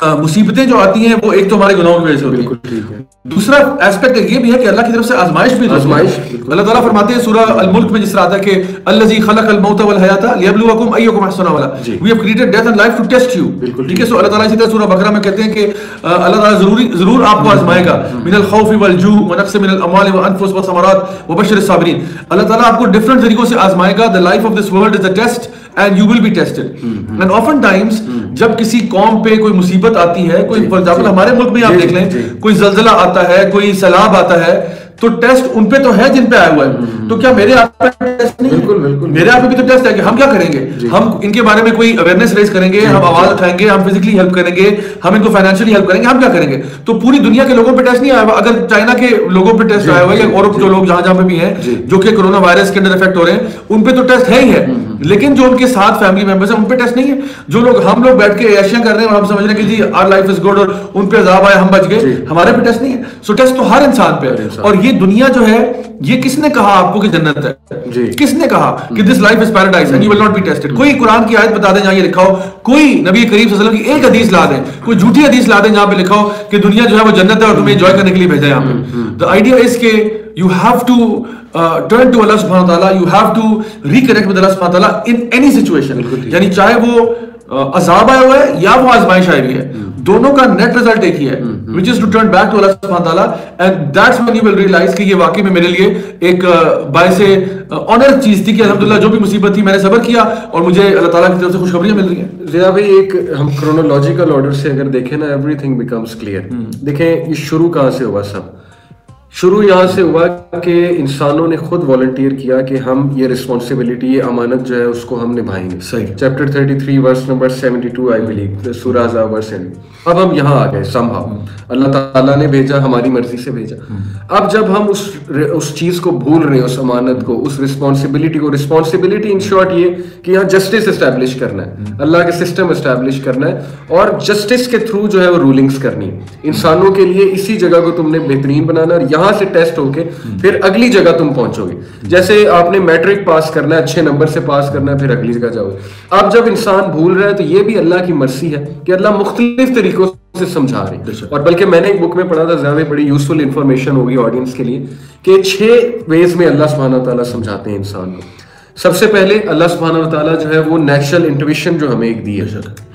مصیبتیں جو آتی ہیں وہ ایک تو ہمارے گناہوں کی وجہ سے ہوتی ہیں, دوسرا ایسپیکٹ یہ بھی ہے کہ اللہ کی طرف سے آزمائش بھی ہوتی ہے. اللہ تعالیٰ فرماتے ہیں سورہ الملک میں جس طرح آتا ہے کہ الذی خلق الموت والحیات لیبلوکم ایکم احسن عملا, we have created death and life to test you. ٹھیک ہے, سو اللہ تعالیٰ اسی طرح سورہ بقرہ میں کہتے ہیں کہ اللہ تعالیٰ ضرور آپ کو آزمائے گا, من الخوف والجوع ونقص من الاموال والانفس والثمرات وبشر الصابرین. اللہ تعالیٰ آپ کو ڈفرنٹ طریقوں سے آزمائے گا. the life of this world is a test and you will be tested. and often times جب کسی قوم پہ کوئی مصیبت آتی ہے, کوئی فار ایگزامپل ہمارے ملک میں آپ دیکھ لیں, کوئی زلزلہ آتا ہے, کوئی سیلاب آتا ہے, تو ٹیسٹ ان پہ تو ہے جن پہ آیا ہوا ہے, تو کیا میرے آپ پہ ٹیسٹ نہیں؟ بالکل میرے آپ پہ بھی تو ٹیسٹ ہے کہ ہم کیا کریں گے. ہم ان کے بارے میں کوئی اویئرنیس ریز کریں گے, ہم آواز اٹھائیں گے, ہم فزیکلی ہیلپ کریں گے, ہم ان کو فائنینشلی ہیلپ کریں گے, ہم کیا کریں گے. تو پوری دنیا کے لوگوں پہ ٹیسٹ نہیں آیا ہوا. اگر چائنا کے لوگوں پہ ٹیسٹ آیا ہوا ہے یا اور جو لوگ جہاں پہ بھی ہیں جو کہ کرونا وائرس کے اندر افیکٹ ہو رہے ہیں, ان پہ تو ٹیسٹ ہے ہی ہے, لیکن جو ان کے ساتھ فیملی ممبرز ہیں ان پہ ٹیسٹ نہیں ہے. جو لوگ ہم لوگ بیٹھ کے عیاشیاں کر رہے ہیں اور ہم سمجھ رہے ہیں کہ جی آر لائف از گڈ اور ان پہ عذاب آیا ہم بچ گئے, ہمارے پہ ٹیسٹ نہیں ہے. سو ٹیسٹ تو ہر انسان پہ ہے. اور یہ دنیا جو ہے یہ کس نے کہا آپ کو کہ جنت ہے؟ کس نے کہا کہ this life is paradise and you will not be tested? کوئی قرآن کی آیت بتا دیں جہاں یہ لکھا ہو, کوئی نبی کریم صلی اللہ علیہ وسلم کی ایک حدیث لا دیں, کوئی جھوٹی حدیث لا دیں جہاں پہ لکھا ہو کہ دنیا جو ہے وہ جنت ہے اور تمہیں انجوائے کرنے کے لیے بھیجا ہے یہاں پہ. The idea is کہ you have to turn to Allah subhanahu wa ta'ala, you have to reconnect with Allah subhanahu wa ta'ala in any situation. یعنی چاہے وہ عذاب آیا ہوا ہے یا وہ آزمائش آئی ہوئی ہے, دونوں کا نیٹ ریزلٹ ایک ہی ہے, which is to turn back to Allah subhanahu wa ta'ala, and that's when you will realize کہ یہ واقعی میں میرے لیے ایک باعث آنر چیز تھی کہ الحمدللہ جو بھی مصیبت تھی میں نے صبر کیا اور مجھے اللہ تعالیٰ کی طرف سے خوشخبریاں مل رہی ہیں. ضیاء بھائی ایک ہم کرونالوجیکل آرڈر سے اگر دیکھیں نا, ایوری تھنگ بیکمس کلیئر. دیکھیں یہ شروع کہاں سے ہوا, سب شروع یہاں سے ہوا کہ انسانوں نے خود والنٹیئر کیا کہ ہم یہ رسپانسبلٹی, یہ امانت جو ہے اس کو ہم نبھائیں گے. صحیح. Chapter 33 verse number 72 I believe, سورہ احزاب ورس 7. اب ہم یہاں آ گئے سمہاؤ, اللہ تعالیٰ نے بھیجا, ہماری مرضی سے بھیجا. اب جب ہم اس چیز کو بھول رہے ہیں, اس امانت کو, اس رسپانسبلٹی کو, رسپانسبلٹی ان شارٹ یہ کہ یہاں جسٹس اسٹیبلش کرنا ہے, اللہ کے سسٹم اسٹیبلش کرنا ہے اور جسٹس کے تھرو جو ہے وہ رولنگس کرنی ہے انسانوں کے لیے. اسی جگہ کو تم نے بہترین بنانا اور یہاں سے ٹیسٹ ہو کے پھر اگلی جگہ تم پہنچو گے. جیسے آپ نے میٹرک پاس کرنا ہے, اچھے نمبر سے پاس کرنا ہے, پھر اگلی جگہ جاؤ گے. اب جب انسان بھول رہا ہے تو یہ بھی اللہ کی مرضی ہے کہ اللہ مختلف طریقوں سے سمجھا رہے ہیں. اور بلکہ میں نے ایک بک میں پڑھا تھا, زیادہ بڑی یوزفل انفارمیشن ہوگی آڈینس کے لیے, کہ 6 ویز میں اللہ سبحانہ وتعالیٰ سمجھاتے ہیں انسان کو. سب سے پہلے اللہ سبحانہ وتعالیٰ جو ہے وہ نیچرل انٹویشن جو ہمیں ایک دی ہے,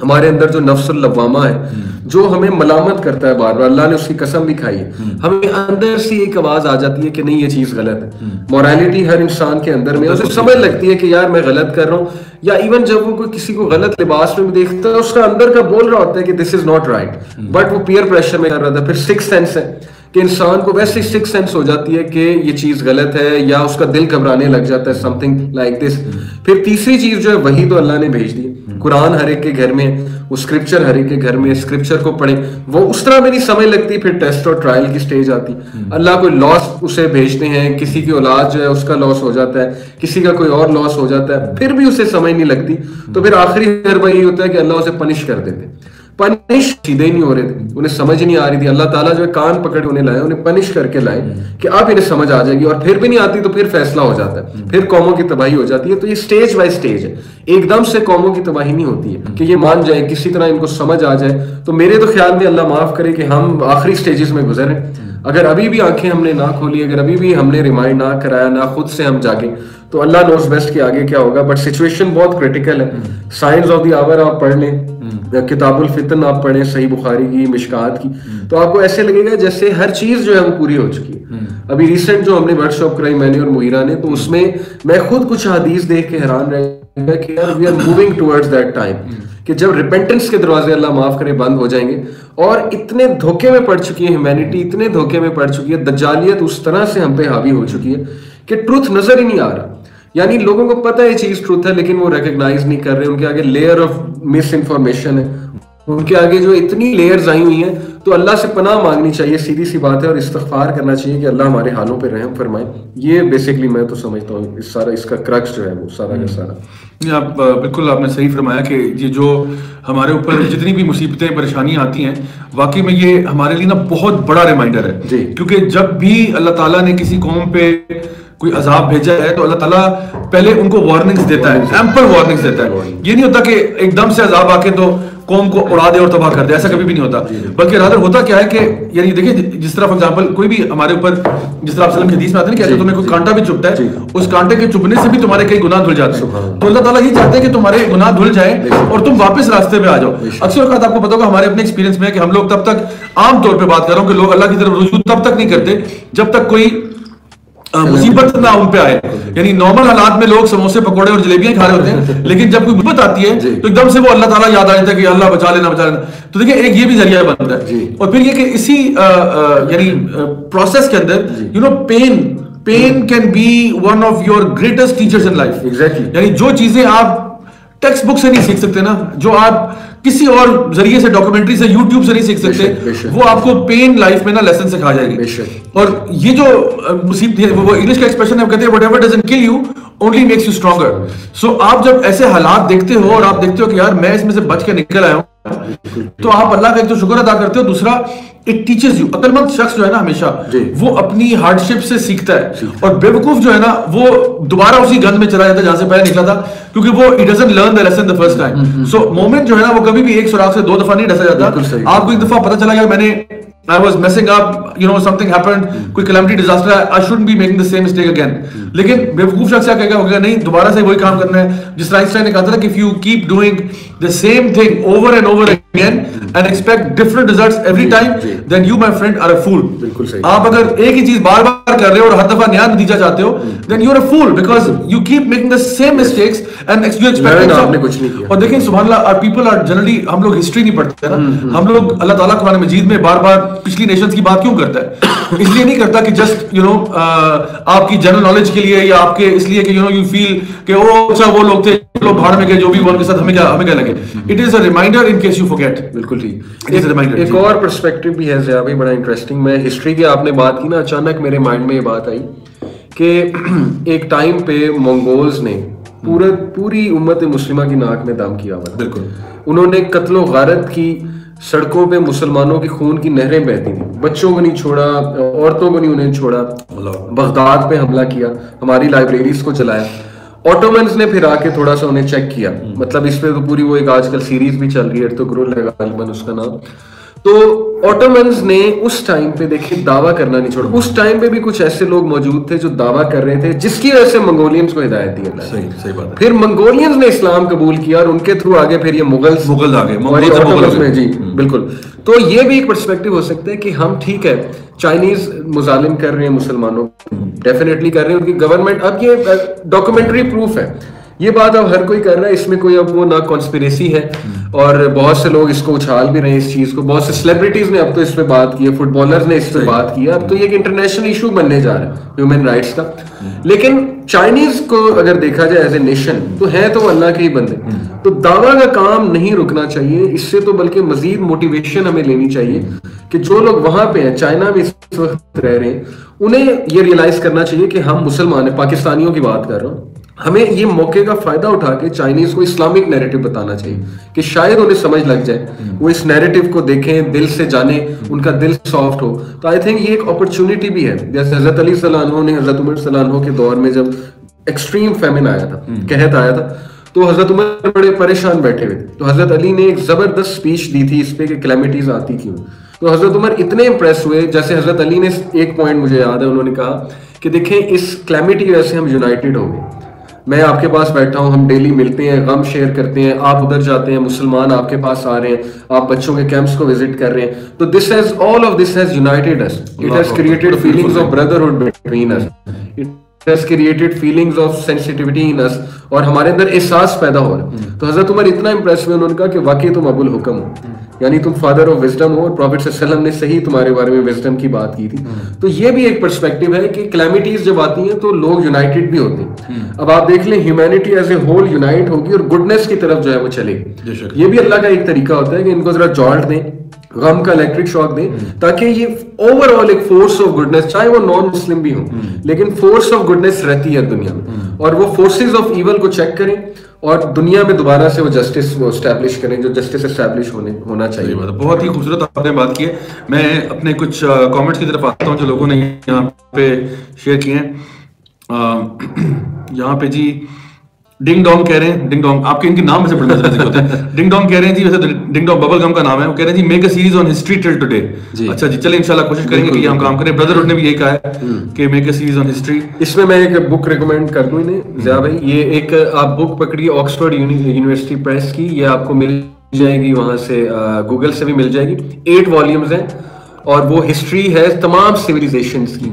ہمارے اندر جو نفس اللوامہ ہے جو ہمیں ملامت کرتا ہے بار بار, اللہ نے اس کی قسم بھی کھائی ہے, ہمیں اندر سے ایک آواز آ جاتی ہے کہ نہیں یہ چیز غلط ہے. مورالٹی ہر انسان کے اندر میں اسے سمجھ لگتی ہے کہ یار میں غلط کر رہا ہوں, یا ایون جب وہ کوئی کسی کو غلط لباس میں دیکھتا ہے اس کا اندر کا بول رہا ہوتا ہے کہ دس از ناٹ رائٹ, بٹ وہ پیئر پریشر میں کر رہا تھا. پھر سکس سینس ہے کہ انسان کو ویسے سکس سینس ہو جاتی ہے کہ یہ چیز غلط ہے, یا اس کا دل گھبرانے لگ جاتا ہے, سم تھنگ لائک دس. پھر تیسری چیز جو ہے وہی تو اللہ نے بھیج دی, قرآن ہر ایک کے گھر میں, وہ اسکرپچر ہر ایک کے گھر میں, اسکرپچر کو پڑھیں. وہ اس طرح میں نہیں سمجھ لگتی, پھر ٹیسٹ اور ٹرائل کی سٹیج آتی. اللہ کوئی لاس اسے بھیجتے ہیں, کسی کی اولاد جو ہے اس کا لاس ہو جاتا ہے, کسی کا کوئی اور لاس ہو جاتا ہے, پھر بھی اسے سمجھ نہیں لگتی. تو پھر آخری حربہ یہی ہوتا ہے کہ اللہ اسے پنش کر دیتے. پنش سیدھے ہی نہیں ہو رہے تھے, انہیں سمجھ نہیں آ رہی تھی. اللہ تعالیٰ جو ہے کان پکڑ کے انہیں لائے, انہیں پنش کر کے لائے کہ اب انہیں سمجھ آ جائے گی, اور پھر بھی نہیں آتی تو پھر فیصلہ ہو جاتا ہے, پھر قوموں کی تباہی ہو جاتی ہے. تو یہ سٹیج بائی سٹیج ہے, ایک دم سے قوموں کی تباہی نہیں ہوتی ہے کہ یہ مان جائے, کسی طرح ان کو سمجھ آ جائے. تو میرے تو خیال میں اللہ معاف کرے کہ ہم آخری سٹیجز میں گزرے. اگر ابھی بھی آنکھیں ہم نے نہ کھولی, اگر ابھی بھی ہم نے ریمائنڈ نہ کرایا, نہ خود سے ہم جاگے, تو اللہ نوز بیسٹ کہ آگے کیا ہوگا. بٹ سچویشن بہت کریٹیکل ہے. سائنس آف دی آور آپ پڑھ لیں, کتاب الفتن آپ پڑھیں صحیح بخاری کی, مشکات کی, تو آپ کو ایسے لگے گا جیسے ہر چیز جو ہے وہ پوری ہو چکی ہے. ابھی ریسنٹ جو ہم نے ورک شاپ کرائی میں نے اور مغیرہ نے, تو اس میں میں خود کچھ حدیث دیکھ کے حیران رہ گیا کہ یار we are moving towards that time کہ جب ریپینٹنس کے دروازے اللہ معاف کرے بند ہو جائیں گے. اور اتنے دھوکے میں پڑ چکی ہے ہیومینٹی, اتنے دھوکے میں پڑ چکی ہے, دجالیت اس طرح سے ہم پہ حاوی ہو چکی ہے کہ ٹروتھ نظر ہی نہیں آ رہا. یعنی لوگوں کو پتہ ہے یہ چیز ٹروتھ ہے لیکن وہ ریکگنائز نہیں کر رہے. ان کے آگے لیئر آف مس انفارمیشن ہے, ان کے آگے جو اتنی لیئرز آئی ہوئی ہیں. تو اللہ سے پناہ مانگنی چاہیے, سیدھی سی بات ہے, اور استغفار کرنا چاہیے کہ اللہ ہمارے حالوں پہ رحم فرمائے. یہ بیسکلی میں تو سمجھتا ہوں اس کا کرکس جو ہے وہ سارا کا سارا. آپ بالکل آپ نے صحیح فرمایا کہ یہ جو ہمارے اوپر جتنی بھی مصیبتیں پریشانیاں آتی ہیں, واقعی میں یہ ہمارے لیے نا بہت بڑا ریمائنڈر ہے. کیونکہ جب بھی اللہ تعالیٰ نے کسی قوم پہ کوئی عذاب بھیجا ہے تو اللہ تعالیٰ پہلے ان کو وارننگز دیتا ہے, ایمپل وارننگز دیتا ہے. یہ نہیں ہوتا کہ ایک دم سے عذاب آ کے تو قوم کو اڑا دے اور تباہ کر دے, ایسا کبھی بھی نہیں ہوتا. بلکہ رادر ہوتا کیا ہے کہ یعنی دیکھیں جس طرح فار ایگزامپل کوئی بھی ہمارے اوپر جس طرح وسلم کی حدیث میں آتا ہے کہ تمہیں کوئی کانٹا بھی چبھتا ہے, اس کانٹے کے چبھنے سے بھی تمہارے کئی گناہ دھل جاتے ہیں. تو اللہ تعالیٰ یہ چاہتے ہیں کہ تمہارے گناہ دھل جائیں اور تم واپس راستے پہ آ جاؤ. اکثر اوقات آپ کو پتا ہوگا ہمارے اپنے ایکسپیرینس میں ہے کہ ہم لوگ تب تک عام طور پہ بات کر رہا ہوں کہ لوگ اللہ کی طرف رجوع تب تک نہیں کرتے جب تک کوئی مصیبت نہ ان پہ آئے. یعنی نارمل حالات میں لوگ سموسے پکوڑے اور جلیبیاں کھا رہے ہوتے ہیں, لیکن جب کوئی مصیبت آتی ہے تو ایک دم سے وہ اللہ تعالیٰ یاد آ جاتا ہے کہ اللہ بچا لینا بچا لینا. تو دیکھیں ایک یہ بھی ذریعہ بنتا ہے. اور پھر یہ کہ اسی یعنی پروسیس کے اندر you know pain can be one of your greatest teachers in life. یعنی جو چیزیں آپ ٹیکسٹ بک سے نہیں سیکھ سکتے نا, جو آپ کسی اور ذریعے سے ڈاکومنٹری سے یوٹیوب سے نہیں سیکھ سکتے, وہ آپ کو پین لائف میں نا لیسن سکھا جائے گی. اور یہ جو مصیبت وہ انگلش کا ایکسپریشن ہے, وہ کہتے ہیں whatever doesn't kill you only makes you stronger. So آپ جب ایسے حالات دیکھتے ہو اور آپ دیکھتے ہو کہ یار میں اس میں سے بچ کے نکل آیا ہوں, تو آپ اللہ کا ایک تو شکر ادا کرتے ہو, دوسرا اٹ ٹیچز یو. عقل مند شخص جو ہے نا ہمیشہ وہ اپنی ہارڈ شپ سے سیکھتا ہے, اور بے وقوف جو ہے نا وہ دوبارہ اسی گند میں چلا جاتا ہے جہاں سے پہلے نکلا تھا, کیونکہ وہ it doesn't learn the lesson the first time. So moment جو ہے نا وہ کبھی بھی ایک سوراخ سے 2 دفعہ نہیں ڈسا جاتا. آپ کو ایک دفعہ پتہ چلا گیا میں نے I was messing up, you know, something happened, کوئی calamity disaster, I shouldn't be making the same mistake again. لیکن بیوقوف شخص کیا کہے گا نہیں دوبارہ سے وہی کام کرنا ہے. جس طرح آئنسٹائن نے کہا تھا کہ if you keep doing the same thing over and over again and expect different results every time, then you, my friend, are a fool. بالکل صحیح. آپ اگر ایک ہی چیز بار بار کر رہے ہو اور ہر دفعہ نیا نتیجہ چاہتے ہو, then you are a fool because you keep making the same mistakes and you expect آپ نے کچھ نہیں کیا. اور دیکھیں سبحان اللہ, our people are generally, ہم لوگ ہسٹری نہیں پڑھتے نا, ہم لوگ اللہ تعالیٰ قرآن مجید میں بار بار پچھلی نیشنز کی بات کیوں کرتا ہے؟ اس لیے نہیں کرتا کہ جسٹ یو نو آپ کی جنرل نالج کے لیے یا آپ کے اس لیے کہ یو نو یو فیل کہ اچھا وہ لوگ تھے لوگ بھاڑ میں گئے جو بھی ان کے ساتھ ہمیں کیا لگے. It is a reminder in case you forget. بالکل ٹھیک. ایک اور پرسپیکٹو بھی ہے ضیاء بھائی بڑا انٹرسٹنگ. میں ہسٹری کی آپ نے بات کی نا, اچانک میرے مائنڈ میں یہ بات آئی کہ ایک ٹائم پہ منگولز نے پوری امت مسلمہ کی ناک میں دم کیا ہوا. بالکل. انہوں نے قتل و غارت کی, سڑکوں پہ مسلمانوں کی خون کی نہریں بہتی تھیں, بچوں کو نہیں چھوڑا, عورتوں کو نہیں انہیں چھوڑا, بغداد پہ حملہ کیا, ہماری لائبریریز کو جلایا. آٹومنز نے پھر آ کے تھوڑا سا انہیں چیک کیا, مطلب اس پہ تو پوری وہ ایک آج کل سیریز بھی چل رہی ہے, تو گرول ہے غالباً اس کا نام. تو آٹومنز نے اس ٹائم پہ دیکھیں دعویٰ کرنا نہیں چھوڑا. اس ٹائم پہ بھی کچھ ایسے لوگ موجود تھے جو دعویٰ کر رہے تھے, جس کی وجہ سے منگولینز کو ہدایت دی اللہ. صحیح بات ہے. پھر منگولینز نے اسلام قبول کیا اور ان کے تھرو آگے پھر یہ مغل آ گئے. جی بالکل. تو یہ بھی ایک پرسپیکٹو ہو سکتا ہے کہ ہم ٹھیک ہے چائنیز مظالم کر رہے ہیں مسلمانوں, ڈیفینیٹلی کر رہے ہیں, ان کی گورنمنٹ, اب یہ ڈاکومنٹری پروف ہے, یہ بات اب ہر کوئی کر رہا ہے, اس میں کوئی اب وہ نہ کانسپیریسی ہے, اور بہت سے لوگ اس کو اچھال بھی رہے ہیں اس چیز کو, بہت سے سیلیبریٹیز نے اب تو اس پہ بات کی ہے, فٹ بالرز نے اس پہ بات کی ہے, اب تو یہ ایک انٹرنیشنل ایشو بننے جا رہا ہے ہیومن رائٹس کا. لیکن چائنیز کو اگر دیکھا جائے ایز اے نیشن تو ہے تو اللہ کے ہی بندے, تو دعویٰ کا کام نہیں رکنا چاہیے اس سے, تو بلکہ مزید موٹیویشن ہمیں لینی چاہیے کہ جو لوگ وہاں پہ ہیں, چائنا میں اس وقت رہ رہے ہیں, انہیں یہ ریئلائز کرنا چاہیے کہ ہم مسلمان ہیں, پاکستانیوں کی بات کر رہا ہوں, ہمیں یہ موقع کا فائدہ اٹھا کے چائنیز کو اسلامک نیریٹو بتانا چاہیے کہ شاید انہیں سمجھ لگ جائے, وہ اس نیریٹو کو دیکھیں, دل سے جانیں, ان کا دل سافٹ ہو. تو آئی تھنک یہ ایک اپرچونٹی بھی ہے. جیسے حضرت علی صلی اللہ عنہ نے حضرت عمر صلی اللہ عنہ کے دور میں جب ایکسٹریم فیمن آیا تھا, قحط آیا تھا, تو حضرت عمر بڑے پریشان بیٹھے ہوئے تھے, تو حضرت علی نے ایک زبردست سپیچ دی تھی اس پہ کہ کلیمٹیز آتی کیوں. تو حضرت عمر اتنے امپریس ہوئے, جیسے حضرت علی نے ایک پوائنٹ مجھے یاد ہے, انہوں نے کہا کہ دیکھیں اس کلیمٹی کی وجہ سے ہم یونائٹیڈ ہو گئے, میں آپ کے پاس بیٹھا ہوں, ہم ڈیلی ملتے ہیں, غم شیئر کرتے ہیں, آپ ادھر جاتے ہیں, مسلمان آپ کے پاس آ رہے ہیں, آپ بچوں کے کیمپس کو وزٹ کر رہے ہیں, تو this has all of this has united us, it has created feelings of brotherhood between us, it has created feelings of sensitivity in us, اور ہمارے اندر احساس پیدا ہو رہا ہے. تو حضرت عمر اتنا امپریس ہوئے, انہوں نے کہا کہ واقعی تم ابو الحکم ہو, یعنی تم فادر آف وزڈم ہو, اور پروفیٹ صلی اللہ علیہ وسلم نے صحیح تمہارے بارے میں وزڈم کی بات کی تھی. تو یہ بھی ایک پرسپیکٹیو ہے کہ کلیمٹیز جب آتی ہیں تو لوگ یونائٹیڈ بھی ہوتے ہیں. اب آپ دیکھ لیں humanity as a whole unite ہوگی اور گڈنس کی طرف جو ہے وہ چلے گی. یہ بھی اللہ کا ایک طریقہ ہوتا ہے کہ ان کو ذرا جالٹ دیں, غم کا الیکٹرک شاک دیں, تاکہ یہ اوور آل ایک فورس آف گڈنس, چاہے وہ نان مسلم بھی ہوں, لیکن فورس آف گڈنس رہتی ہے دنیا میں, اور وہ فورسز آف ایول کو چیک کریں اور دنیا میں دوبارہ سے وہ جسٹس وہ اسٹیبلش کریں جو جسٹس اسٹیبلش ہونا چاہیے. بہت ہی خوبصورت آپ نے بات کی ہے. میں اپنے کچھ کامنٹس کی طرف آتا ہوں جو لوگوں نے یہاں پہ شیئر کیے ہیں. یہاں پہ جی ڈنگ ڈونگ کہہ رہے ہیں, ڈنگ ڈونگ آپ کے ان کے نام سے بڑے مزے ہوتے ہیں. ڈنگ ڈونگ کہہ رہے ہیں جی, ویسے ڈنگ ڈونگ ببل گم کا نام ہے, وہ کہہ رہے ہیں جی make a series on history till today. اچھا جی, چلیں انشاءاللہ کوشش کریں گے کہ یہ ہم کام کریں. بردرہڈ نے بھی یہی کہا ہے کہ make a series on history. اس میں ایک بک ریکمینڈ کر دوں انہیں ضیاء بھائی, یہ ایک آپ بک پکڑیے آکسفورڈ یونیورسٹی پریس کی, یہ آپ کو مل جائے گی وہاں سے, گوگل سے بھی مل جائے گی. 8 والیومز ہیں اور وہ ہسٹری ہے تمام سویلائزیشنز کی.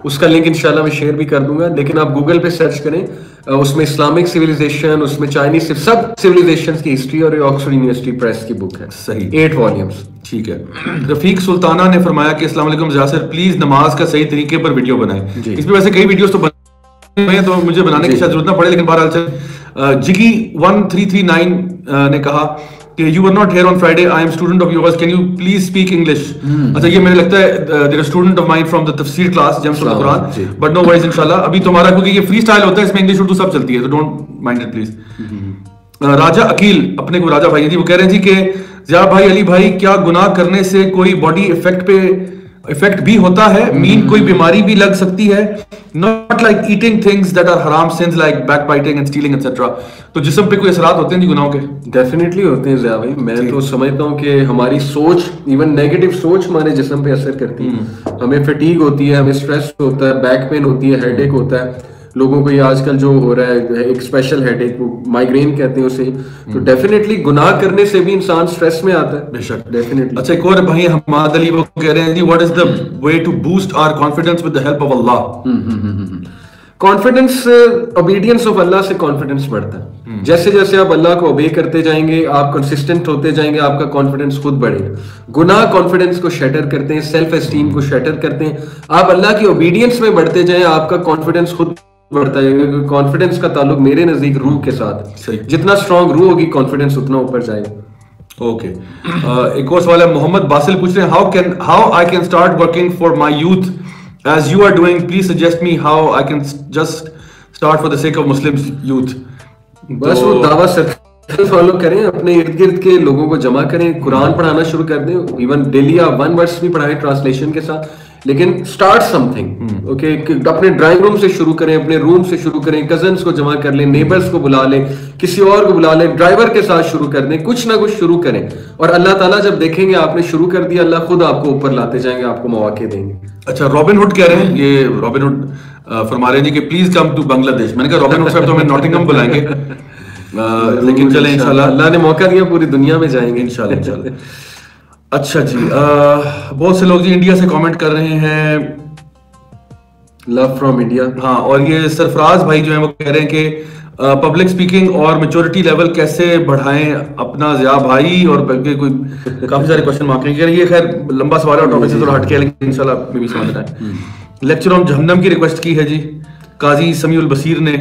اس کا لنک انشاءاللہ میں شیئر بھی کر دوں گا, لیکن آپ گوگل پہ سرچ کریں, اس میں اسلامک سویلائزیشن, اس میں چائنیز, سب سویلائزیشنز کی ہسٹری, اور یہ آکسفورڈ یونیورسٹی پریس کی بک ہے. صحیح, 8 والیومز. ٹھیک ہے. رفیق سلطانہ نے فرمایا کہ السلام علیکم ضیاء سر, پلیز نماز کا صحیح طریقے پر ویڈیو بنائیں. اس پہ ویسے کئی ویڈیوز تو بنے ہوئے ہیں تو مجھے بنانے کی شاید ضرورت نہ پڑے, لیکن بہرحال چل. جگی 1339 نے کہا کہ you were not here on Friday, I am student of yours, can you please speak English. اچھا یہ مجھے لگتا ہے they're a student of mine from the tafsir class, Gems of the Quran, but no worries inshallah. ابھی تمہارا کیونکہ یہ free style ہوتا ہے, اس میں انگلش اردو سب چلتی ہے, تو ڈونٹ مائنڈ اٹ پلیز. راجہ عقیل, اپنے کو راجہ بھائی ہیں جی, وہ کہہ رہے ہیں جی کہ ضیاء بھائی, علی بھائی, کیا گناہ کرنے سے کوئی باڈی افیکٹ بھی ہوتا ہے, مین کوئی بیماری بھی لگ سکتی ہے, not like eating things that are haram sins like backbiting and stealing etc. تو جسم پہ کوئی اثرات ہوتے ہیں جی گناہوں کے؟ ڈیفینیٹلی ہوتے ہیں ضیاء بھائی. میں تو سمجھتا ہوں کہ ہماری سوچ, ایون نیگیٹو سوچ ہمارے جسم پہ اثر کرتی ہے. ہمیں فٹیگ ہوتی ہے, ہمیں اسٹریس ہوتا ہے, بیک پین ہوتی ہے, ہیڈ ایک ہوتا ہے. لوگوں کو یہ آج کل جو ہو رہا ہے ایک اسپیشل ہیڈ ایک, مائیگرین کہتے ہیں اسے. تو ڈیفینیٹلی گناہ کرنے سے بھی انسان اسٹریس میں آتا ہے. بے شک, ڈیفینیٹلی. اچھا ایک اور بھائی حماد علی, وہ کہہ رہے ہیں جی what is the way to boost our confidence with the help of Allah. Confidence, obedience of Allah سے کانفیڈنس بڑھتا ہے. جیسے جیسے آپ اللہ کو اوبے کرتے جائیں گے, آپ کنسسٹنٹ ہوتے جائیں گے, آپ کا کانفیڈنس خود بڑھے گا. گناہ کانفیڈنس کو شیٹر کرتے ہیں, سیلف اسٹیم کو شیٹر کرتے ہیں. آپ اللہ کی اوبیڈینس میں بڑھتے جائیں, آپ کا کانفیڈنس خود بڑھتا ہے. کیونکہ کانفیڈنس کا تعلق میرے نزدیک روح کے ساتھ, جتنا اسٹرانگ روح ہوگی کانفیڈنس اتنا اوپر جائے گا. اوکے, ایک اور سوال ہے, محمد باسل پوچھ رہے ہیں how I can start working for my youth as you are doing, please suggest me how I can just start for the sake of Muslim youth. بس وہ دعویٰ سرکل فالو کریں, اپنے ارد گرد کے لوگوں کو جمع کریں, قرآن پڑھانا شروع کر دیں. ایون ڈیلی آپ 1 ورس بھی پڑھائیں ٹرانسلیشن کے ساتھ, لیکن اسٹارٹ سم تھنگ. اوکے, اپنے ڈرائنگ روم سے شروع کریں, اپنے روم سے شروع کریں, کزنس کو جمع کر لیں, نیبرس کو بلا لیں, کسی اور کو بلا لیں, ڈرائیور کے ساتھ شروع کر دیں, کچھ نہ کچھ شروع کریں. اور اللہ تعالیٰ جب دیکھیں گے آپ نے شروع کر دیا, اللہ خود آپ کو اوپر لاتے جائیں گے, آپ کو مواقع دیں گے. اچھا, رابن ہوڈ کہہ رہے ہیں, یہ رابن ہوڈ فرما رہے ہیں کہ پلیز کم ٹو بنگلہ دیش. میں نے کہا رابن ہوڈ صاحب تو ہمیں ناٹنگھم بلائیں گے, لیکن چلیں انشاءاللہ, اللہ نے موقع دیا, پوری دنیا میں جائیں گے انشاءاللہ. اچھا جی, بہت سے لوگ جی انڈیا سے کامنٹ کر رہے ہیں, لو فرام انڈیا. ہاں, اور یہ سرفراز بھائی جو ہیں وہ کہہ رہے ہیں کہ پبلک سپیکنگ اور میچورٹی لیول کیسے بڑھائیں اپنا ضیاء بھائی, اور بلکہ کوئی کافی سارے کوشچن مارک ہیں. یہ خیر لمبا سوال ہے, ٹاپک سے تھوڑا ہٹ کے ہے, لیکن انشاءاللہ میں بھی سمجھ رہا ہے. لیکچر آن جہنم کی ریکویسٹ کی ہے جی قاضی سمیع البصیر نے,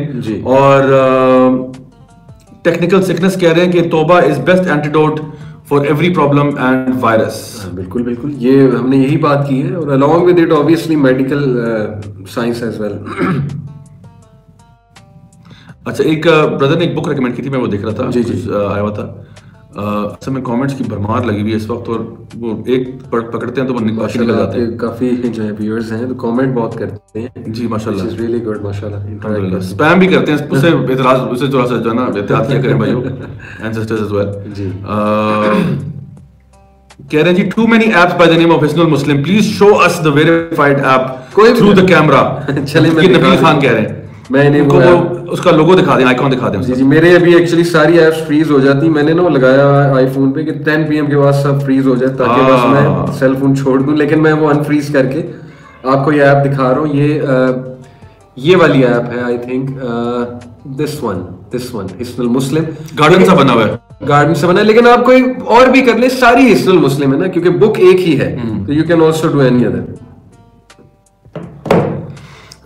اور ٹیکنیکل سکنس کہہ رہے ہیں کہ توبہ is best antidote for every problem and virus. بالکل بالکل, یہ ہم نے یہی بات کی ہے, اور along with it obviously medical science as well. اچھا, ایک بردر نے ایک بک ریکمینڈ کی تھی, میں وہ دیکھ رہا تھا, آیا ہوا تھا. اصل میں کامنٹس کی بھرمار لگی ہوئی ہے اس وقت, اور وہ ایک پکڑتے ہیں تو وہ نکل جاتے ہیں. کافی جو ہے ویورز ہیں تو کمنٹ بہت کرتے ہیں جی, ماشاءاللہ, اٹس ریلی گڈ, ماشاءاللہ. اسپیم بھی کرتے ہیں, اس سے اعتراض, اس سے تھوڑا سا جو ہے نا احتیاط کیا کریں بھائیو اینڈ سسٹرز ایز ویل. جی, کہہ رہے ہیں جی too many apps by the name of حسن المسلم please show us the verified app through the camera. چلیں نبیل خان کہہ رہے ہیں میں نے اس کا لوگو دکھا دیں, آئیکن دکھا دیں. جی میرے ابھی ایکچولی ساری ایپس فریز ہو جاتی, میں نے نا لگایا آئی فون پہ کہ 10 PM کے بعد سب فریز ہو جائے تاکہ بس میں سیل فون چھوڑ دوں, لیکن میں وہ انفریز کر کے آپ کو یہ ایپ دکھا رہا ہوں. یہ والی ایپ ہے آئی تھنک دس ون حسن المسلم. گارڈن سا بنا ہوا ہے, گارڈن سے بنا ہے, لیکن آپ کوئی اور بھی کر لیں ساری حسن المسلم ہے نا, کیونکہ بک ایک ہی ہے تو you can also do any other.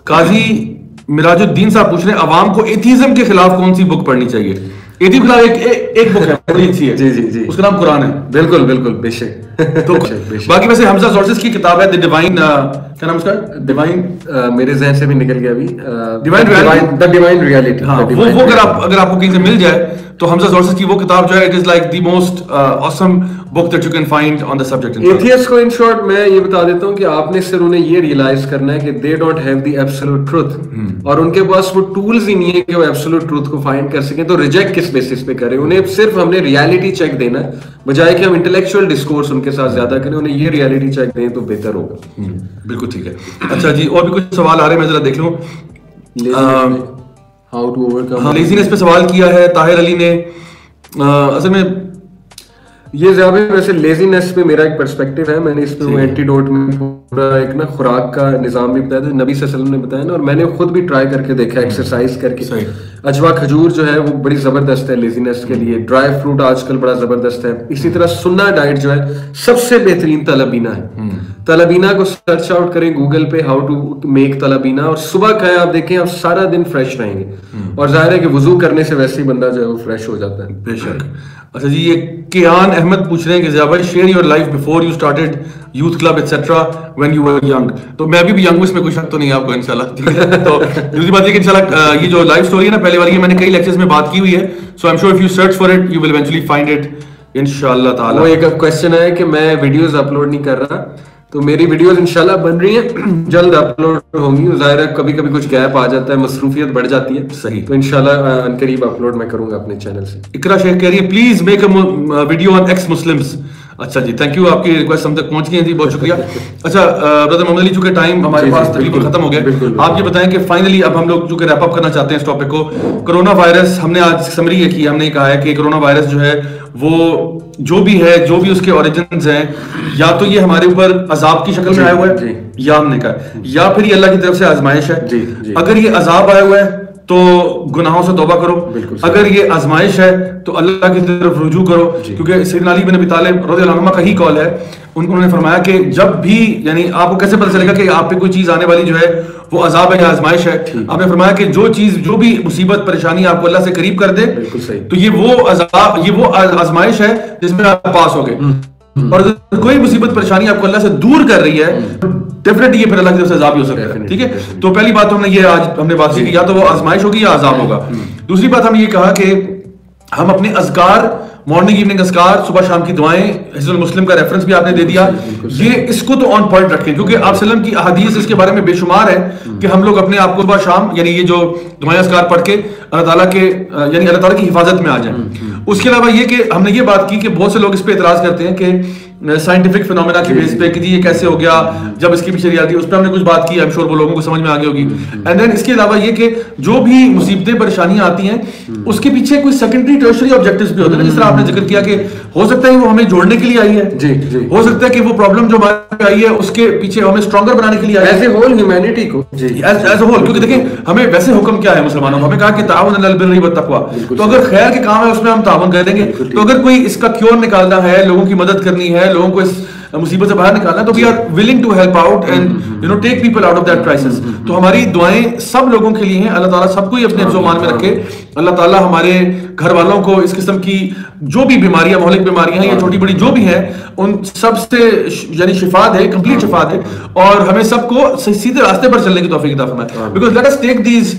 قاضی مراج الدین صاحب پوچھ رہے ہیں عوام کو ایتھیزم کے خلاف کون سی بک پڑھنی چاہیے؟ ایتھیزم کے خلاف ایک بک ہے بڑی اچھی ہے, جی اس کا نام قرآن ہے. بالکل بے شک. تو باقی ویسے حمزہ سورسز کی کتاب ہے دی ڈیوائن, کیا نام اس کا, ڈیوائن, میرے ذہن سے بھی نکل گیا ابھی, ڈیوائن ریئلٹی. ہاں وہ اگر آپ کو کہیں سے مل جائے تو حمزہ سورسز کی وہ کتاب جو ہے it is like the most awesome book that you can find on the subject. Atheist کو ان شارٹ میں یہ بتا دیتا ہوں کہ آپ نے صرف انہیں یہ ریئلائز کرنا ہے کہ they don't have the absolute truth, اور ان کے پاس وہ ٹولز ہی نہیں ہے کہ وہ ایبسولوٹ ٹروتھ کو فائنڈ کر سکیں. تو ریجیکٹ کس بیسس پہ کریں, انہیں صرف ہم نے ریالٹی چیک دینا ہے بجائے کہ ہم انٹلیکچوئل ڈسکورس ان کے ساتھ زیادہ کریں, انہیں یہ ریالٹی چیک دیں تو بہتر ہوگا. بالکل ٹھیک ہے. اچھا جی اور بھی کچھ سوال آ رہے ہیں, میں ذرا دیکھ لوں. How to overcome laziness پہ سوال کیا ہے طاہر علی نے. اصل میں یہ زیادہ ویسے لیزینس پہ میرا ایک پرسپیکٹو ہے, میں نے اس پہ اینٹی ڈوٹ میں پورا ایک نا خوراک کا نظام بھی بتایا تھا, نبی صلی اللہ علیہ وسلم نے بتایا نا, اور میں نے خود بھی ٹرائی کر کے دیکھا ایکسرسائز کر کے. اجوا کھجور جو ہے وہ بڑی زبردست ہے لیزینس کے لیے, ڈرائی فروٹ آج کل بڑا زبردست ہے. اسی طرح سننا ڈائٹ جو ہے سب سے بہترین تلبینا ہے. تلبینا کو سرچ آؤٹ کریں گوگل پہ, ہاؤ ٹو میک تلبینا, اور صبح کھائیں آپ دیکھیں آپ سارا دن فریش رہیں گے, اور ظاہر ہے کہ وضو کرنے سے ویسے ہی بندہ جو ہے وہ فریش ہو جاتا ہے. بے شک. اچھا جی یہ کیان احمد پوچھ رہے ہیں کہ ضیاء بھائی share your life before you started youth club etcetera when you were young. تو میں ابھی بھی ینگ ہوں, اس میں کوئی شک تو نہیں ہے آپ کو انشاءاللہ. ٹھیک ہے, تو دوسری بات یہ کہ انشاءاللہ یہ جو لائف اسٹوری ہے نا پہلے والی, یہ میں نے کئی لیکچرز میں بات کی ہوئی ہے, so I am sure if you search for it you will eventually find it انشاءاللہ تعالی. وہ ایک کوسچن ہے کہ میں ویڈیوز اپلوڈ نہیں کر رہا, تو میری ویڈیوز انشاءاللہ بن رہی ہیں, جلد اپلوڈ ہوں گی. ظاہر ہے کبھی کبھی کچھ گیپ آ جاتا ہے, مصروفیت بڑھ جاتی ہے. صحیح. تو انشاءاللہ ان قریب اپلوڈ میں کروں گا اپنے چینل سے. اقرا شیخ کہہ رہی ہے please make a video on x Muslims. اچھا جی تھینک یو, آپ کی ریکویسٹ ہم تک پہنچ گئی ہیں جی, بہت شکریہ. اچھا برادر محمد علی, چونکہ ٹائم ہمارے پاس تقریباً ختم ہو گیا, آپ یہ بتائیں کہ فائنلی اب ہم لوگ چونکہ ریپ اپ کرنا چاہتے ہیں اس ٹاپک کو. کرونا وائرس ہم نے آج سمری یہ کی, ہم نے کہا ہے کہ کرونا وائرس جو ہے وہ جو بھی ہے, جو بھی اس کے اوریجنز ہیں, یا تو یہ ہمارے اوپر عذاب کی شکل میں آیا ہوا ہے, یا ہم نے کہا یا پھر یہ اللہ کی طرف سے آزمائش ہے. اگر یہ عذاب آیا ہوا ہے تو گناہوں سے توبہ کرو, اگر یہ آزمائش ہے تو اللہ کی طرف رجوع کرو, کیونکہ سیدنا علی بن ابی طالب رضی اللہ عنہ کا ہی قول ہے, انہوں نے فرمایا کہ جب بھی یعنی آپ کو کیسے پتہ چلے گا کہ آپ پہ کوئی چیز آنے والی جو ہے وہ عذاب ہے یا آزمائش ہے, آپ نے فرمایا کہ جو چیز جو بھی مصیبت پریشانی آپ کو اللہ سے قریب کر دے تو یہ وہ عذاب یہ وہ آزمائش ہے جس میں آپ پاس ہو گئے, اور اگر کوئی مصیبت پریشانی آپ کو اللہ سے دور کر رہی ہے ڈیفینیٹلی یہ پھر اللہ کی طرف سے عذاب ہی ہو سکتا ہے. ٹھیک ہے, تو پہلی بات ہم نے یہ آج ہم نے بات کی کہ یا تو وہ آزمائش ہوگی یا عذاب ہوگا. دوسری بات ہم نے یہ کہا کہ ہم اپنے اذکار, مارننگ ایوننگ اذکار, صبح شام کی دعائیں, حسن المسلم کا ریفرنس بھی آپ نے دے دیا, یہ اس کو تو آن پوائنٹ رکھیں, کیونکہ آپ صلی اللہ علیہ وسلم کی احادیث اس کے بارے میں بے شمار ہے کہ ہم لوگ اپنے آپ کو صبح شام یعنی یہ جو دعائیں اذکار پڑھ کے اللہ تعالیٰ کے یعنی اللہ تعالیٰ کی حفاظت میں آ جائیں. اس کے علاوہ یہ کہ ہم نے یہ بات کی کہ بہت سے لوگ اس پہ اعتراض کرتے ہیں کہ سائنٹیفک فینومینا کی بیس پہ کہ یہ کیسے ہو گیا, جب اس کی پیچھے ریالٹی, اس پہ ہم نے کچھ بات کی, آئی ایم شیور وہ لوگوں کو سمجھ میں آ گئی ہوگی. اینڈ دین اس کے علاوہ یہ کہ جو بھی مصیبتیں پریشانیاں آتی ہیں اس کے پیچھے کوئی سیکنڈری ٹرشری آبجیکٹیوز بھی ہوتے ہیں, جس طرح آپ نے ذکر کیا کہ ہو سکتا ہے وہ ہمیں جوڑنے کے لیے آئی ہے, ہو سکتا ہے کہ وہ پرابلم جو ہمارے آئی ہے اس کے پیچھے ہمیں اسٹرانگر بنانے کے لیے آئی ہے ایز اے ہول ہیومینٹی کو, ایز اے ہول. کیونکہ دیکھیں ہمیں ویسے حکم کیا ہے مسلمانوں کو, ہمیں کہا کہ تعاون علی البر والتقوی, تو اگر خیر کے کام ہے اس میں ہم تعاون کریں گے. تو اگر کوئی اس کا کیور نکالنا ہے, لوگوں کی مدد کرنی ہے, لوگوں کو اس مصیبت سے باہر نکالنا, تو we are willing to help out and you know take people out of that crisis. تو ہماری دعائیں سب لوگوں کے لیے ہیں, اللہ تعالیٰ سب کو ہی اپنے حفظ و امان میں رکھے. اللہ تعالیٰ ہمارے گھر والوں کو اس قسم کی جو بھی بیماریاں, مہلک بیماریاں ہیں یا چھوٹی بڑی جو بھی ہیں, ان سب سے یعنی شفا دے, کمپلیٹ شفا دے, اور ہمیں سب کو سیدھے راستے پر چلنے کی توفیق عطا فرمائے. Because let us take these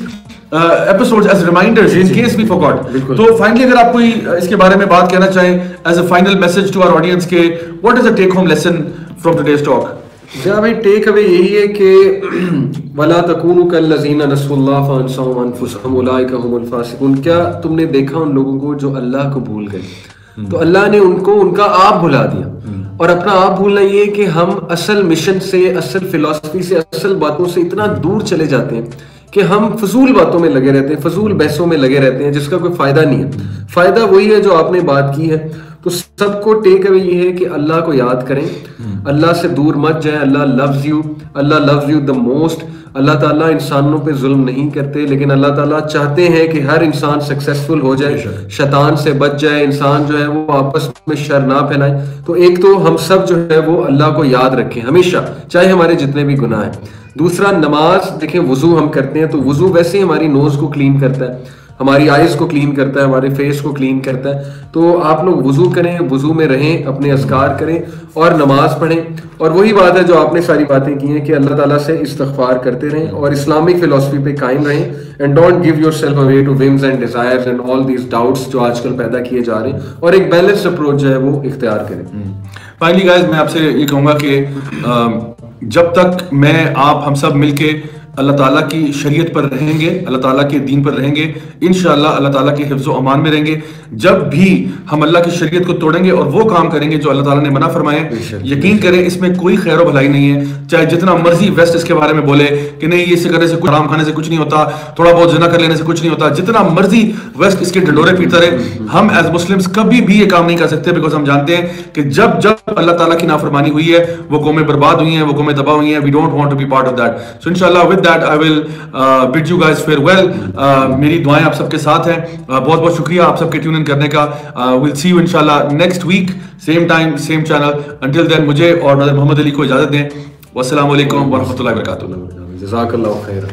episodes as reminders in case we forgot. تو finally اگر آپ کوئی اس کے بارے میں بات کہنا چاہیں as a final message to our audience کہ what is the take home lesson from today's talk? کیا بھائی ٹیک اوے یہی ہے کہ وَلَا تَكُونُوا كَالَّذِينَ نَسُوا اللَّهَ فَأَنسَاهُمْ أَنفُسَهُمْ أُولَٰئِكَ هُمُ الْفَاسِقُونَ. کیا تم نے دیکھا ان لوگوں کو جو اللہ کو بھول گئے, تو اللہ نے ان کو ان کا آپ بھلا دیا, اور اپنا آپ بھولنا یہ کہ ہم اصل مشن سے, اصل فلسفی سے, اصل باتوں سے اتنا دور چلے جاتے ہیں کہ ہم فضول باتوں میں لگے رہتے ہیں, فضول بحثوں میں لگے رہتے ہیں جس کا کوئی فائدہ نہیں ہے. فائدہ وہی ہے جو آپ نے بات کی ہے. تو سب کو ٹیک اوے یہ ہے کہ اللہ کو یاد کریں, اللہ سے دور مت جائیں. Allah loves you, Allah loves you the most. Allah تعالیٰ انسانوں پہ ظلم نہیں کرتے, لیکن اللہ تعالیٰ چاہتے ہیں کہ ہر انسان سکسیسفل ہو جائے, شیطان سے بچ جائے, انسان جو ہے وہ آپس میں شر نہ پھیلائے. تو ایک تو ہم سب جو ہے وہ اللہ کو یاد رکھیں ہمیشہ, چاہے ہمارے جتنے بھی گناہ ہیں. دوسرا, نماز دیکھیں, وضو ہم کرتے ہیں تو وضو ویسے ہی ہماری نوز کو کلین کرتا ہے, ہماری آئیز کو کلین کرتا ہے, ہمارے فیس کو کلین کرتا ہے. تو آپ لوگ وضو کریں, وضو میں رہیں, اپنے اذکار کریں اور نماز پڑھیں. اور وہی بات ہے جو آپ نے ساری باتیں کی ہیں کہ اللہ تعالیٰ سے استغفار کرتے رہیں اور اسلامک فلسفی پہ قائم رہیں. And don't give yourself away to whims and desires and all these doubts جو آج کل پیدا کیے جا رہے ہیں, اور ایک بیلنس اپروچ جو ہے وہ اختیار کریں. فائنلی گائز, میں آپ سے یہ کہوں گا کہ جب تک میں آپ ہم سب مل کے اللہ تعالیٰ کی شریعت پر رہیں گے, اللہ تعالیٰ کے دین پر رہیں گے, انشاءاللہ اللہ تعالیٰ کے حفظ و امان میں رہیں گے. جب بھی ہم اللہ کی شریعت کو توڑیں گے اور وہ کام کریں گے جو اللہ تعالیٰ نے منع فرمائے, یقین کریں اس میں کوئی خیر و بھلائی نہیں ہے. چاہے جتنا مرضی ویسٹ اس کے بارے میں بولے کہ نہیں یہ کرنے سے, حرام کھانے سے کچھ نہیں ہوتا, تھوڑا بہت زنا کر لینے سے کچھ نہیں ہوتا, جتنا مرضی ویسٹ اس کے ڈنڈورے پیٹتا رہے, ہم ایز مسلمس کبھی بھی یہ کام نہیں کر سکتے, بیکاز ہم جانتے ہیں کہ جب اللہ تعالیٰ کی نافرمانی ہوئی ہے وہ قومیں برباد ہوئی ہیں, وہ قومیں تباہ ہوئی ہیں. We don't want to be part of that. So انشاءاللہ with that I will bid you guys farewell. میری دعائیں آپ سب کے ساتھ ہیں. بہت بہت شکریہ آپ سب کے ٹیون ان کرنے کا. we'll see you انشاءاللہ next week same time same channel. until then مجھے اور ناظر محمد علی کو اجازت دیں. والسلام علیکم ورحمۃ اللہ وبرکاتہ. جزاک اللہ خیر.